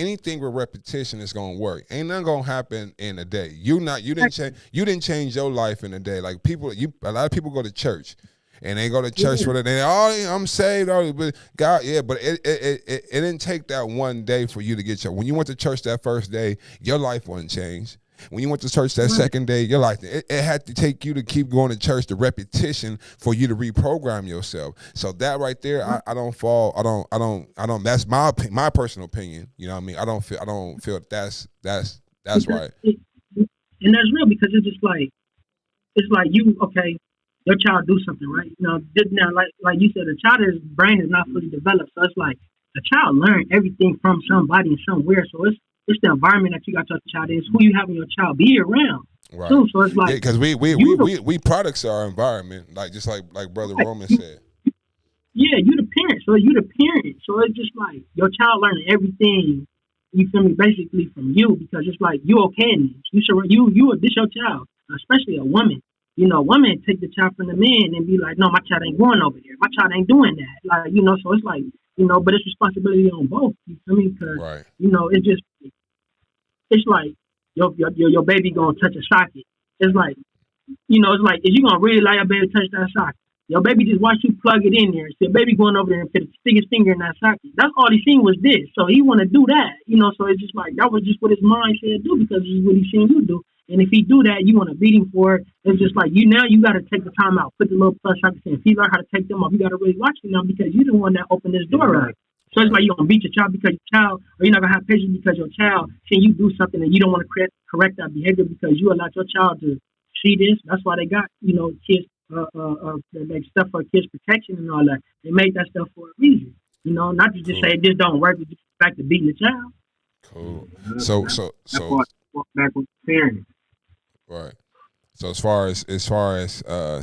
Speaker 1: with repetition is gonna work. Ain't nothing gonna happen in a day. You didn't change your life in a day. Like a lot of people go to church, and they go to church for the day. Oh, I'm saved. But God, yeah, but it didn't take that one day for you to get when you went to church that first day, your life wasn't changed. When you went to church that second day, your life it had to take you to keep going to church, the repetition for you to reprogram yourself. So that right there, I don't fall. I don't. That's my personal opinion. You know what I mean? I don't feel that's right.
Speaker 2: And that's real because it's like your child do something right. You know, now like you said, the child's brain is not fully developed, so it's like the child learned everything from somebody and somewhere. So it's the environment that you got your child in. It's who you having your child be around.
Speaker 1: Right.
Speaker 2: Too. So it's like
Speaker 1: because we products our environment, like just like Brother Roman said.
Speaker 2: Yeah, you the parent. So it's just like your child learning everything. You feel me? Basically from you because it's like you okay in this. This your child, especially a woman. You know, women take the child from the man and be like, no, my child ain't going over there. My child ain't doing that. Like, you know, so it's like, you know, but it's responsibility on both. You feel me? Because, you know, it's like your baby gonna touch a socket. It's like, you know, is you gonna really let your baby touch that socket? Your baby just watch you plug it in there. So your baby going over there and stick his finger in that socket. That's all he seen was this. So he want to do that, you know. So it's just like that was just what his mind said do because it's what he seen you do. And if he do that, you want to beat him for it. It's just like you got to take the time out, put the little plus sockets in. If he learn how to take them off, you got to really watch him now because you the one that opened this door up. So it's like you're gonna beat your child because your child, or you're not gonna have patience because your child can you do something and you don't want to correct that behavior because you allowed your child to see this. That's why they got kids they make stuff for kids protection and all that. They make that stuff for a reason. Not to just
Speaker 1: Cool.
Speaker 2: say this don't work. It's just back to beating the child.
Speaker 1: Cool.
Speaker 3: That
Speaker 1: So
Speaker 3: part back with parents.
Speaker 1: right. So as far as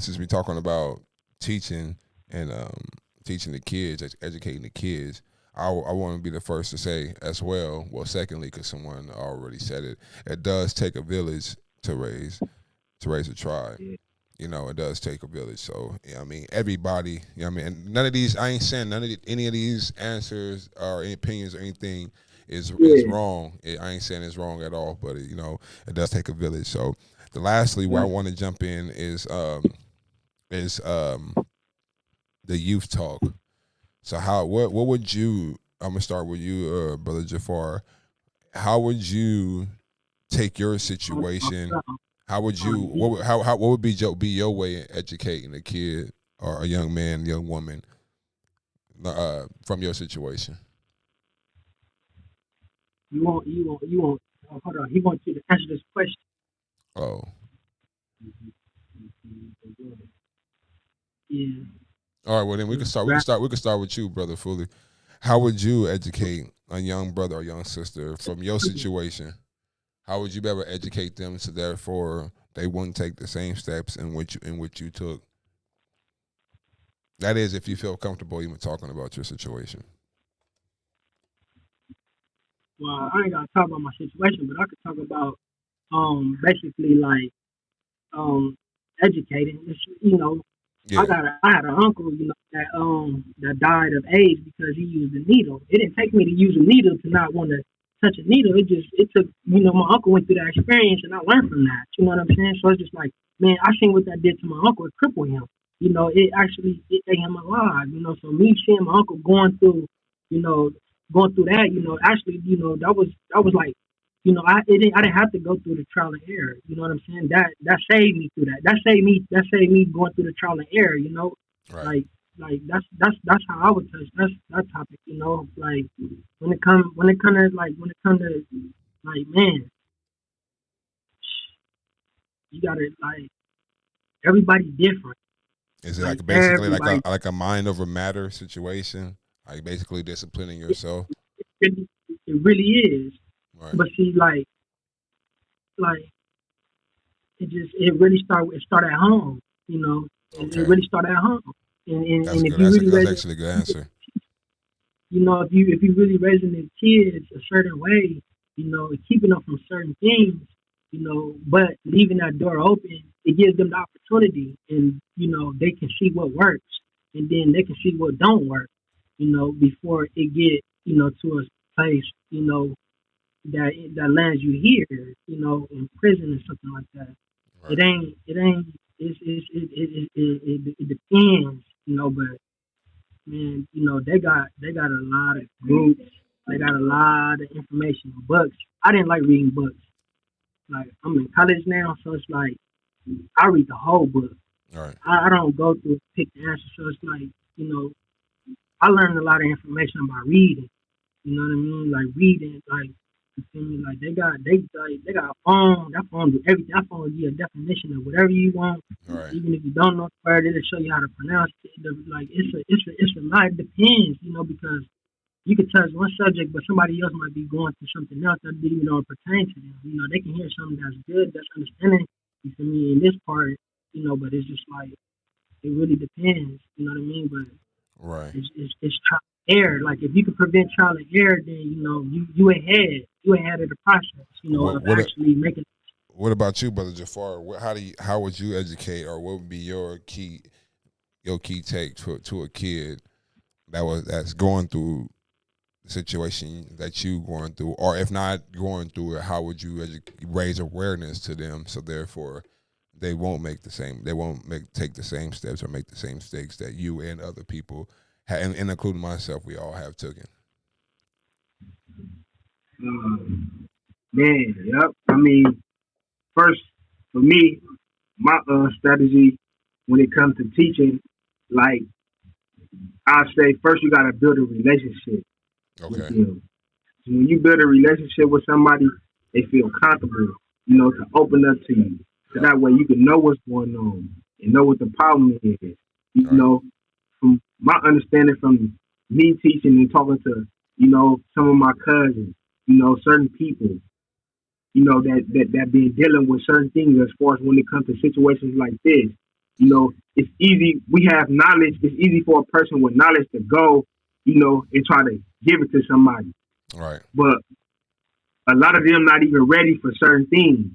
Speaker 1: since we're talking about teaching and teaching the kids, educating the kids, I want to be the first to say as well. Well, secondly, because someone already said it, it does take a village to raise a tribe.
Speaker 3: Yeah.
Speaker 1: It does take a village. So I mean, everybody. I mean, and none of these. I ain't saying any of these answers or any opinions or anything is wrong. I ain't saying it's wrong at all. But it does take a village. So lastly, where I want to jump in is the youth talk. So what would you? I'm gonna start with you, Brother Jafar. How would you take your situation? How would you? What would be your way in educating a kid or a young man, young woman, from your situation?
Speaker 2: You want. Hold on. He wants you to answer this question.
Speaker 1: Oh,
Speaker 2: Yeah.
Speaker 1: all right. Well, then we can start. We can start with you, Brother Fully. How would you educate a young brother or young sister from your situation? How would you be able to educate them so therefore they wouldn't take the same steps in which you took? That is, if you feel comfortable even talking about your situation.
Speaker 2: Well, I ain't gotta talk about my situation, but I could talk about basically like educating.
Speaker 1: Yeah.
Speaker 2: I had an uncle, that died of AIDS because he used a needle. It didn't take me to use a needle to not want to touch a needle. It took my uncle went through that experience and I learned from that. You know what I'm saying? So it's just like, man, I seen what that did to my uncle. It crippled him. It actually it ate him alive. So me seeing my uncle going through that, actually, that was like, I didn't have to go through the trial and error. You know what I'm saying? That saved me through that. That saved me going through the trial and error.
Speaker 1: Right.
Speaker 2: Like that's how I would touch that topic. Like when it comes to man, you gotta like everybody's different.
Speaker 1: Is it
Speaker 2: Like
Speaker 1: like basically
Speaker 2: everybody,
Speaker 1: like a mind over matter situation? Like basically disciplining yourself?
Speaker 2: it really is.
Speaker 1: Right.
Speaker 2: But see, like it really start at home.
Speaker 1: Okay.
Speaker 2: It really start at home. And
Speaker 1: That's
Speaker 2: if
Speaker 1: good.
Speaker 2: you really
Speaker 1: That's
Speaker 2: raise
Speaker 1: actually a good answer.
Speaker 2: if you really raising the kids a certain way, keeping them from certain things, but leaving that door open, it gives them the opportunity, and they can see what works, and then they can see what don't work, before it get to a place, that lands you here, in prison or something like that.
Speaker 1: Right.
Speaker 2: It ain't. It depends, but man, they got a lot of groups. They got a lot of information, books. I didn't like reading books. Like I'm in college now, so it's like I read the whole book.
Speaker 1: All right.
Speaker 2: I don't go through pick the answer. So it's like I learned a lot of information by reading. You know what I mean? Like reading, like you feel me? Like they got a phone. That phone do everything. That phone give you a definition of whatever you want.
Speaker 1: All right.
Speaker 2: Even if you don't know the word, it'll show you how to pronounce it. Like it's a lot. It depends, because you could touch one subject, but somebody else might be going through something else that didn't even know it pertains to them. They can hear something that's good, that's understanding. You feel me? In this part, but it's just like it really depends. You know what I mean? But
Speaker 1: Right.
Speaker 2: it's trial and error. Like if you can prevent trial and error, then you ahead of the process. Of actually making.
Speaker 1: What about you, Brother Jafar? How would you educate, or what would be your key take to a kid that's going through the situation that you going through, or if not going through it, how would you raise awareness to them so therefore they won't take the same steps or make the same mistakes that you and other people and including myself, we all have taken?
Speaker 3: Man, yep. I mean, first for me, my strategy when it comes to teaching, like I say, first you gotta build a relationship.
Speaker 1: Okay.
Speaker 3: So when you build a relationship with somebody, they feel comfortable, to open up to you. So that way you can know what's going on and know what the problem is. From my understanding from me teaching and talking to, some of my cousins, certain people, that been dealing with certain things as far as when it comes to situations like this. It's easy. We have knowledge. It's easy for a person with knowledge to go, and try to give it to somebody.
Speaker 1: Right.
Speaker 3: But a lot of them not even ready for certain things.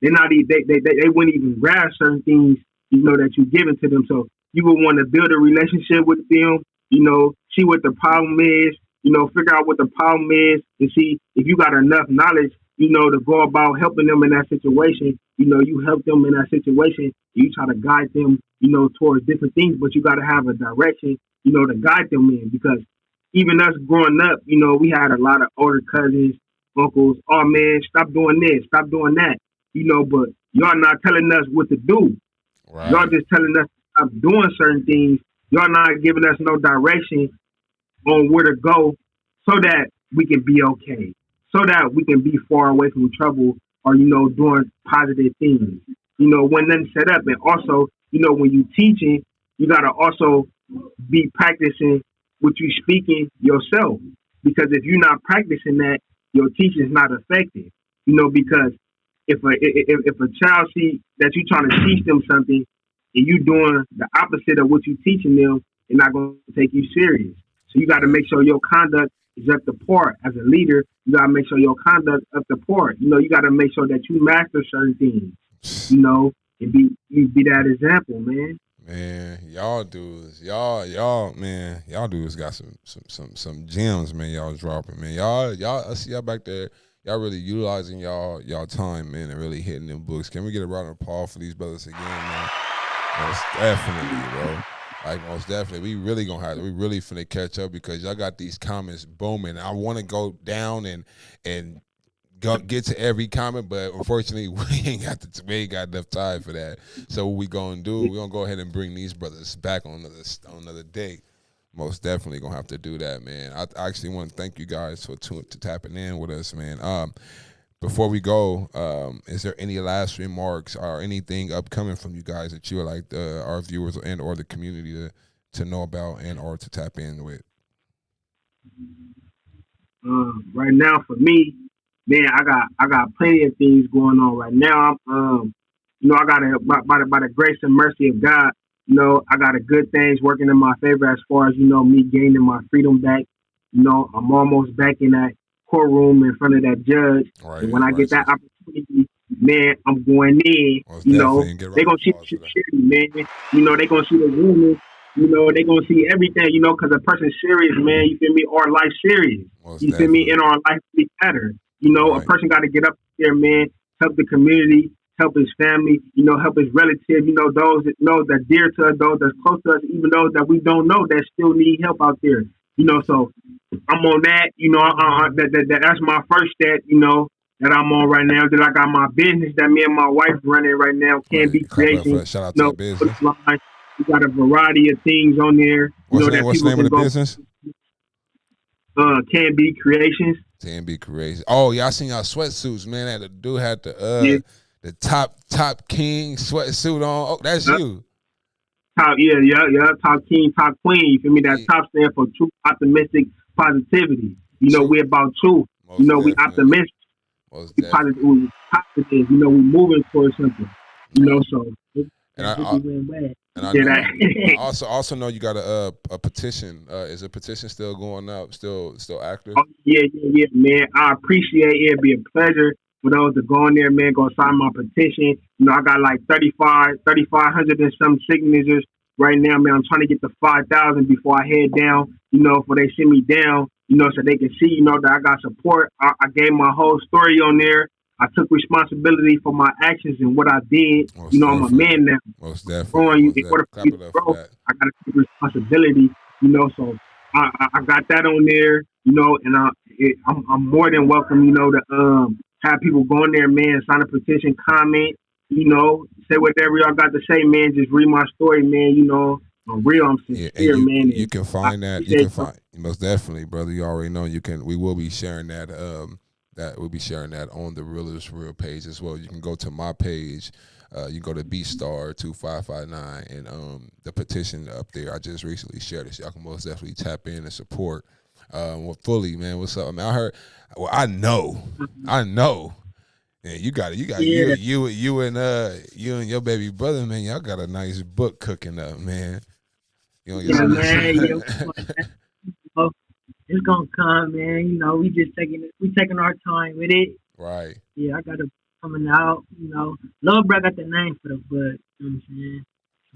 Speaker 3: They're not. They wouldn't even grasp certain things, that you giving to them. So you would want to build a relationship with them. See what the problem is. Figure out what the problem is and see if you got enough knowledge, to go about helping them in that situation. You help them in that situation. You try to guide them, towards different things, but you got to have a direction, to guide them in. Because even us growing up, we had a lot of older cousins, uncles. Oh man, stop doing this, stop doing that. But y'all not telling us what to do.
Speaker 1: Right.
Speaker 3: Y'all just telling us to stop doing certain things. Y'all not giving us no direction on where to go so that we can be okay, so that we can be far away from trouble or, doing positive things. When nothing's set up. And also, when you teaching, you got to also be practicing what you speaking yourself. Because if you're not practicing that, your teaching is not effective. Because if a child see that you're trying to teach them something and you doing the opposite of what you're teaching them, they're not going to take you serious. So you got to make sure your conduct is up to par. As a leader, you got to make sure your conduct up to par. You got to make sure that you master certain things, and be that example, man.
Speaker 1: Man, y'all dudes got some gems, man. Y'all dropping, man. Y'all, I see y'all back there. Y'all really utilizing y'all time, man, and really hitting them books. Can we get a round of applause for these brothers again, man? Most definitely, bro. Like, most definitely. We really finna catch up because y'all got these comments booming. I want to go down and get to every comment, but unfortunately, we ain't got enough time for that. So what we gonna do? We gonna go ahead and bring these brothers back on another day. Most definitely gonna have to do that, man. I actually want to thank you guys for tapping in with us, man. Before we go, is there any last remarks or anything upcoming from you guys that you would like our viewers and or the community to know about and or to tap in with?
Speaker 3: Right now, for me, man, I got plenty of things going on right now. I got by the grace and mercy of God, I got a good things working in my favor as far as me gaining my freedom back. I'm almost back in that courtroom in front of that judge.
Speaker 1: Right,
Speaker 3: and when I get that opportunity, man, I'm going in. They're gonna see the security, man. They're gonna see the women. They're gonna see everything. Because a person's serious, man. You feel me? Our life serious. You feel me? In our life be better. A person got to get up there, man. Help the community, help his family. Help his relatives. Those that dear to us, those that's close to us, even those that we don't know that still need help out there. So I'm on that. That's my first step. That I'm on right now. That I got my business that me and my wife running right now. Can be creation.
Speaker 1: Shout out to the business.
Speaker 3: We got a variety of things on there.
Speaker 1: What's the name of the business?
Speaker 3: Can Be Creations.
Speaker 1: Can Be Creations. Oh yeah, I seen y'all sweatsuits, man. The dude had the top king sweatsuit on. Oh, that's you.
Speaker 3: Top, top king, top queen. You feel me? That top stand for true, optimistic positivity. We about truth. We optimistic. We positive. We moving towards something. So.
Speaker 1: I also know you got a petition. Is the petition still going up? Still active?
Speaker 3: Oh, yeah, man. I appreciate it. It'd be a pleasure for those to go in there, man. Go sign my petition. I got like 3,500 and some signatures right now, man. I'm trying to get to 5,000 before I head down. Before they send me down. So they can see, that I got support. I gave my whole story on there. I took responsibility for my actions and what I did. I'm a man now.
Speaker 1: Most definitely.
Speaker 3: In order for me to grow, I got to take responsibility. So I got that on there. And I'm more than welcome. To have people go in there, man, sign a petition, comment. Say whatever y'all got to say, man. Just read my story, man. I'm real. I'm sincere, man.
Speaker 1: You can find that. Most definitely, brother. You already know you can. We will be sharing that. That we'll be sharing that on the Real is Real page as well. You can go to my page. You go to BStar2559 and the petition up there. I just recently shared it. So y'all can most definitely tap in and support. Well, fully, man. What's up? I mean, I heard. Well, I know. Yeah, you got it. You got
Speaker 2: Yeah,
Speaker 1: you and your baby brother, man. Y'all got a nice book cooking up, man. You know,
Speaker 2: yeah, man. Yeah, oh, it's gonna come, man. You know, we taking our time with it.
Speaker 1: right.
Speaker 2: Yeah, I got it coming out. You know, Lil Bro got the name for the book. You know what I'm saying?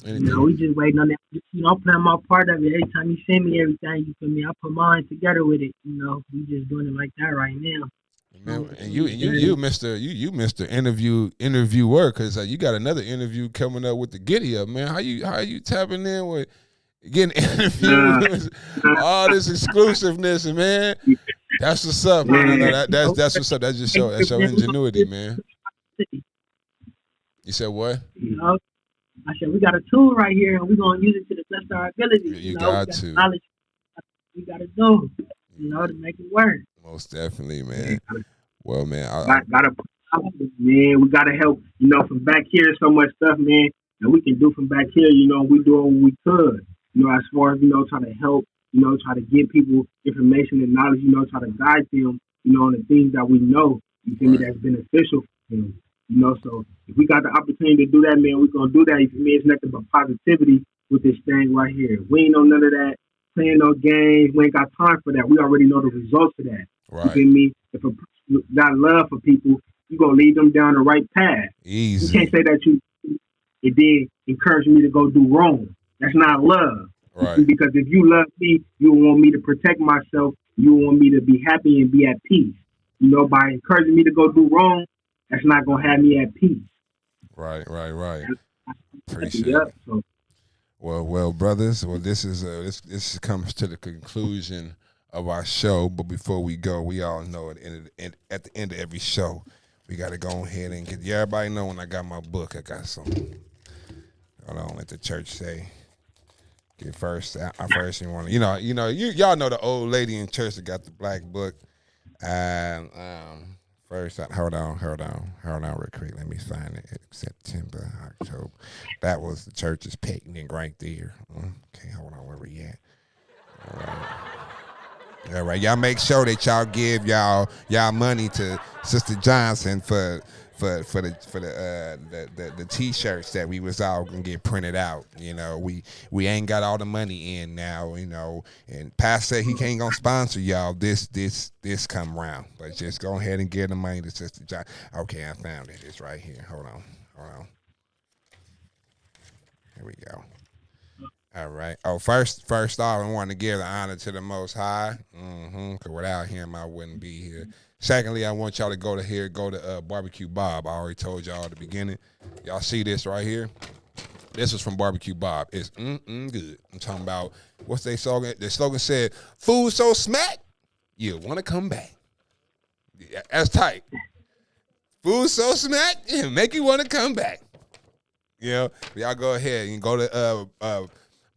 Speaker 2: You know,
Speaker 1: Anything.
Speaker 2: we just waiting on that. You know, I'm playing my part of it. Every time you send me everything, you feel me? I put mine together with it. You know, we just doing it like that right now.
Speaker 1: Man, and you Mr. Interviewer, because you got another interview coming up with the Giddy Up, man. How you tapping in with getting
Speaker 3: Nah,
Speaker 1: interviews, all this exclusiveness, man. That's what's up, man. I know
Speaker 3: man.
Speaker 1: that's what's up. That's your ingenuity, man. You said what?
Speaker 2: You know, I said we got a tool right here, and we're gonna use it to the best of our ability.
Speaker 1: You
Speaker 2: You know, we
Speaker 1: got
Speaker 2: got the
Speaker 1: to.
Speaker 2: knowledge we gotta do. You know, to make it work.
Speaker 1: Most definitely, man. Well, man,
Speaker 3: Gotta put out, man. We gotta help. You know, from back here, so much stuff, man, that we can do from back here. You know, we doing what we could. You know, as far as trying to help. You know, try to give people information and knowledge. You know, try to guide them. You know, on the things that we know. You feel me?
Speaker 1: right,
Speaker 3: That's beneficial for them. You know, so if we got the opportunity to do that, man, we're gonna do that. You feel me? It's nothing but positivity with this thing right here. We ain't on none of that playing no games. We ain't got time for that. We already know the results of that. You
Speaker 1: right.
Speaker 3: feel me? If a person got love for people, you gonna lead them down the right path. You can't
Speaker 1: Easy.
Speaker 3: say that it did encourage me to go do wrong. That's not love. You see,
Speaker 1: Right,
Speaker 3: because if you love me, you want me to protect myself. You want me to be happy and be at peace. You know, by encouraging me to go do wrong, that's not gonna have me at peace.
Speaker 1: right. Appreciate
Speaker 3: Yep.
Speaker 1: it.
Speaker 3: So
Speaker 1: Well, brothers. Well, this comes to the conclusion of our show. But before we go, we all know at the end of every show, we got to go ahead and get. Yeah, everybody know when I got my book, I got some. Hold on, let the church say. Get first. I first you want to. Y'all know the old lady in church that got the black book. And first, hold on, real quick. Let me find it. September, October. That was the church's picnic right there. Okay, hold on, where we at? All right, y'all make sure that y'all give y'all money to Sister Johnson for the t-shirts that we was all gonna get printed out. You know, we ain't got all the money in now. You know, and Pastor said he can't gonna sponsor y'all this come round, but just go ahead and give the money to Sister Johnson. Okay, I found it. It's right here. Hold on. Here we go. All right. Oh, first off, I want to give the honor to the Most High. Because without him, I wouldn't be here. Secondly, I want y'all to go to Barbecue Bob. I already told y'all at the beginning. Y'all see this right here? This is from Barbecue Bob. It's good. I'm talking about what's their slogan? The slogan said, "Food so smack, you want to come back." Yeah, that's tight. Food so smack, make you want to come back. You know, y'all go ahead and go to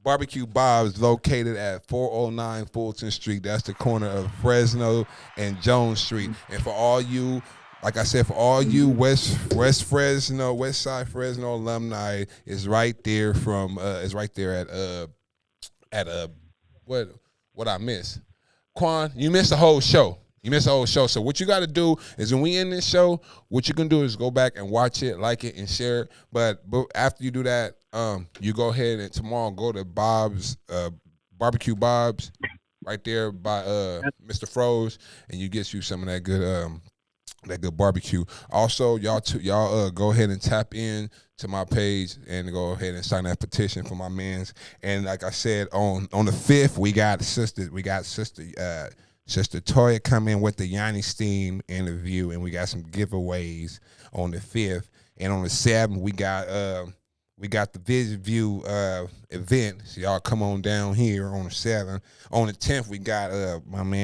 Speaker 1: Barbecue Bob's, located at 409 Fulton Street. That's the corner of Fresno and Jones Street. And for all you, like I said, for all you West Side Fresno alumni, is right there at what I miss. Quan, you missed the whole show. So what you got to do is when we end this show, what you can do is go back and watch it, like it, and share it. But after you do that, you go ahead and tomorrow go to Bob's, Barbecue Bob's, right there by Mr. Froze, and you get you some of that good barbecue. Also, y'all go ahead and tap in to my page and go ahead and sign that petition for my mans. And like I said, on the 5th, we got Sister Toya coming with the Yanni Steam interview, and we got some giveaways on the 5th. And on the 7th, we got the Vision View event. So y'all come on down here on the 7th. On the 10th, we got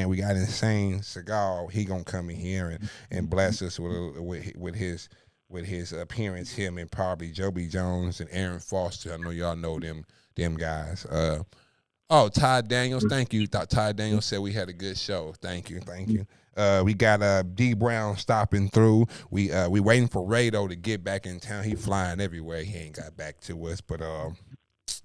Speaker 1: we got Insane Cigar. He gonna come in here and bless us with his appearance. Him and probably Joby Jones and Aaron Foster. I know y'all know them guys. Oh, Ty Daniels, thank you. Ty Daniels said we had a good show. Thank you. We got D Brown stopping through. We waiting for Rado to get back in town. He flying everywhere. He ain't got back to us, but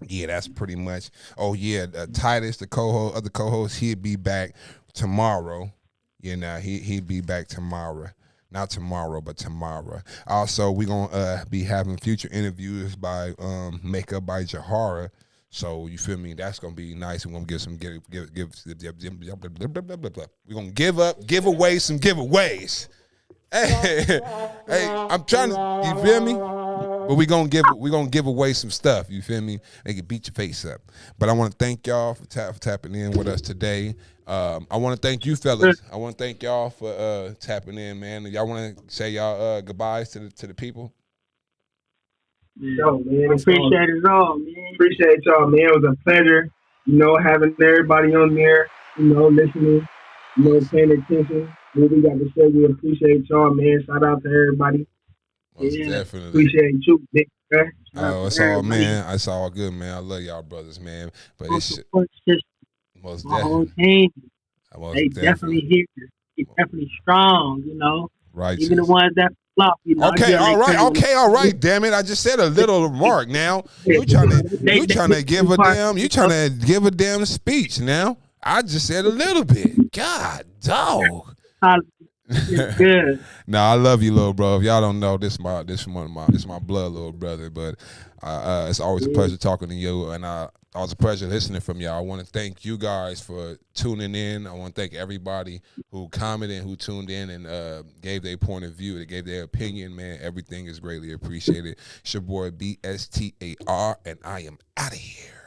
Speaker 1: yeah, that's pretty much. Oh yeah, Titus, the other co-host, he'd be back tomorrow. You know, he'd be back tomorrow. Not tomorrow, but tomorrow. Also, we're gonna be having future interviews by Makeup by Jahara. So you feel me? That's gonna be nice. We're gonna we're gonna give away some giveaways. Hey, I'm trying to. You feel me? But we're gonna give away some stuff. You feel me? They can beat your face up. But I want to thank y'all for tapping in with us today. I want to thank you, fellas. I want to thank y'all for tapping in, man. Y'all want to say y'all goodbyes to the people?
Speaker 3: Yo, man,
Speaker 2: Appreciate it all, man.
Speaker 3: Appreciate y'all, man. It was a pleasure, having everybody on there, listening, paying attention. What we got to say, we appreciate y'all, man. Shout out to everybody.
Speaker 1: Most definitely.
Speaker 3: Appreciate you, big man.
Speaker 1: Oh, it's all, man. It's all good, man. I love y'all brothers, man. But it's most
Speaker 2: my whole
Speaker 1: definitely.
Speaker 2: team. They definitely here. They definitely strong,
Speaker 1: Right.
Speaker 2: Even the ones that flop,
Speaker 1: Okay, all right. Damn it! I just said a little remark. Now you trying to give a damn speech. Now I just said a little bit. God, dog.
Speaker 2: Good.
Speaker 1: No, I love you, little bro. If y'all don't know, this is my blood little brother. But it's always a pleasure talking to you, and always a pleasure listening from y'all. I want to thank you guys for tuning in. I want to thank everybody who commented, who tuned in, and gave their point of view. They gave their opinion, man. Everything is greatly appreciated. It's your boy BSTAR, and I am out of here.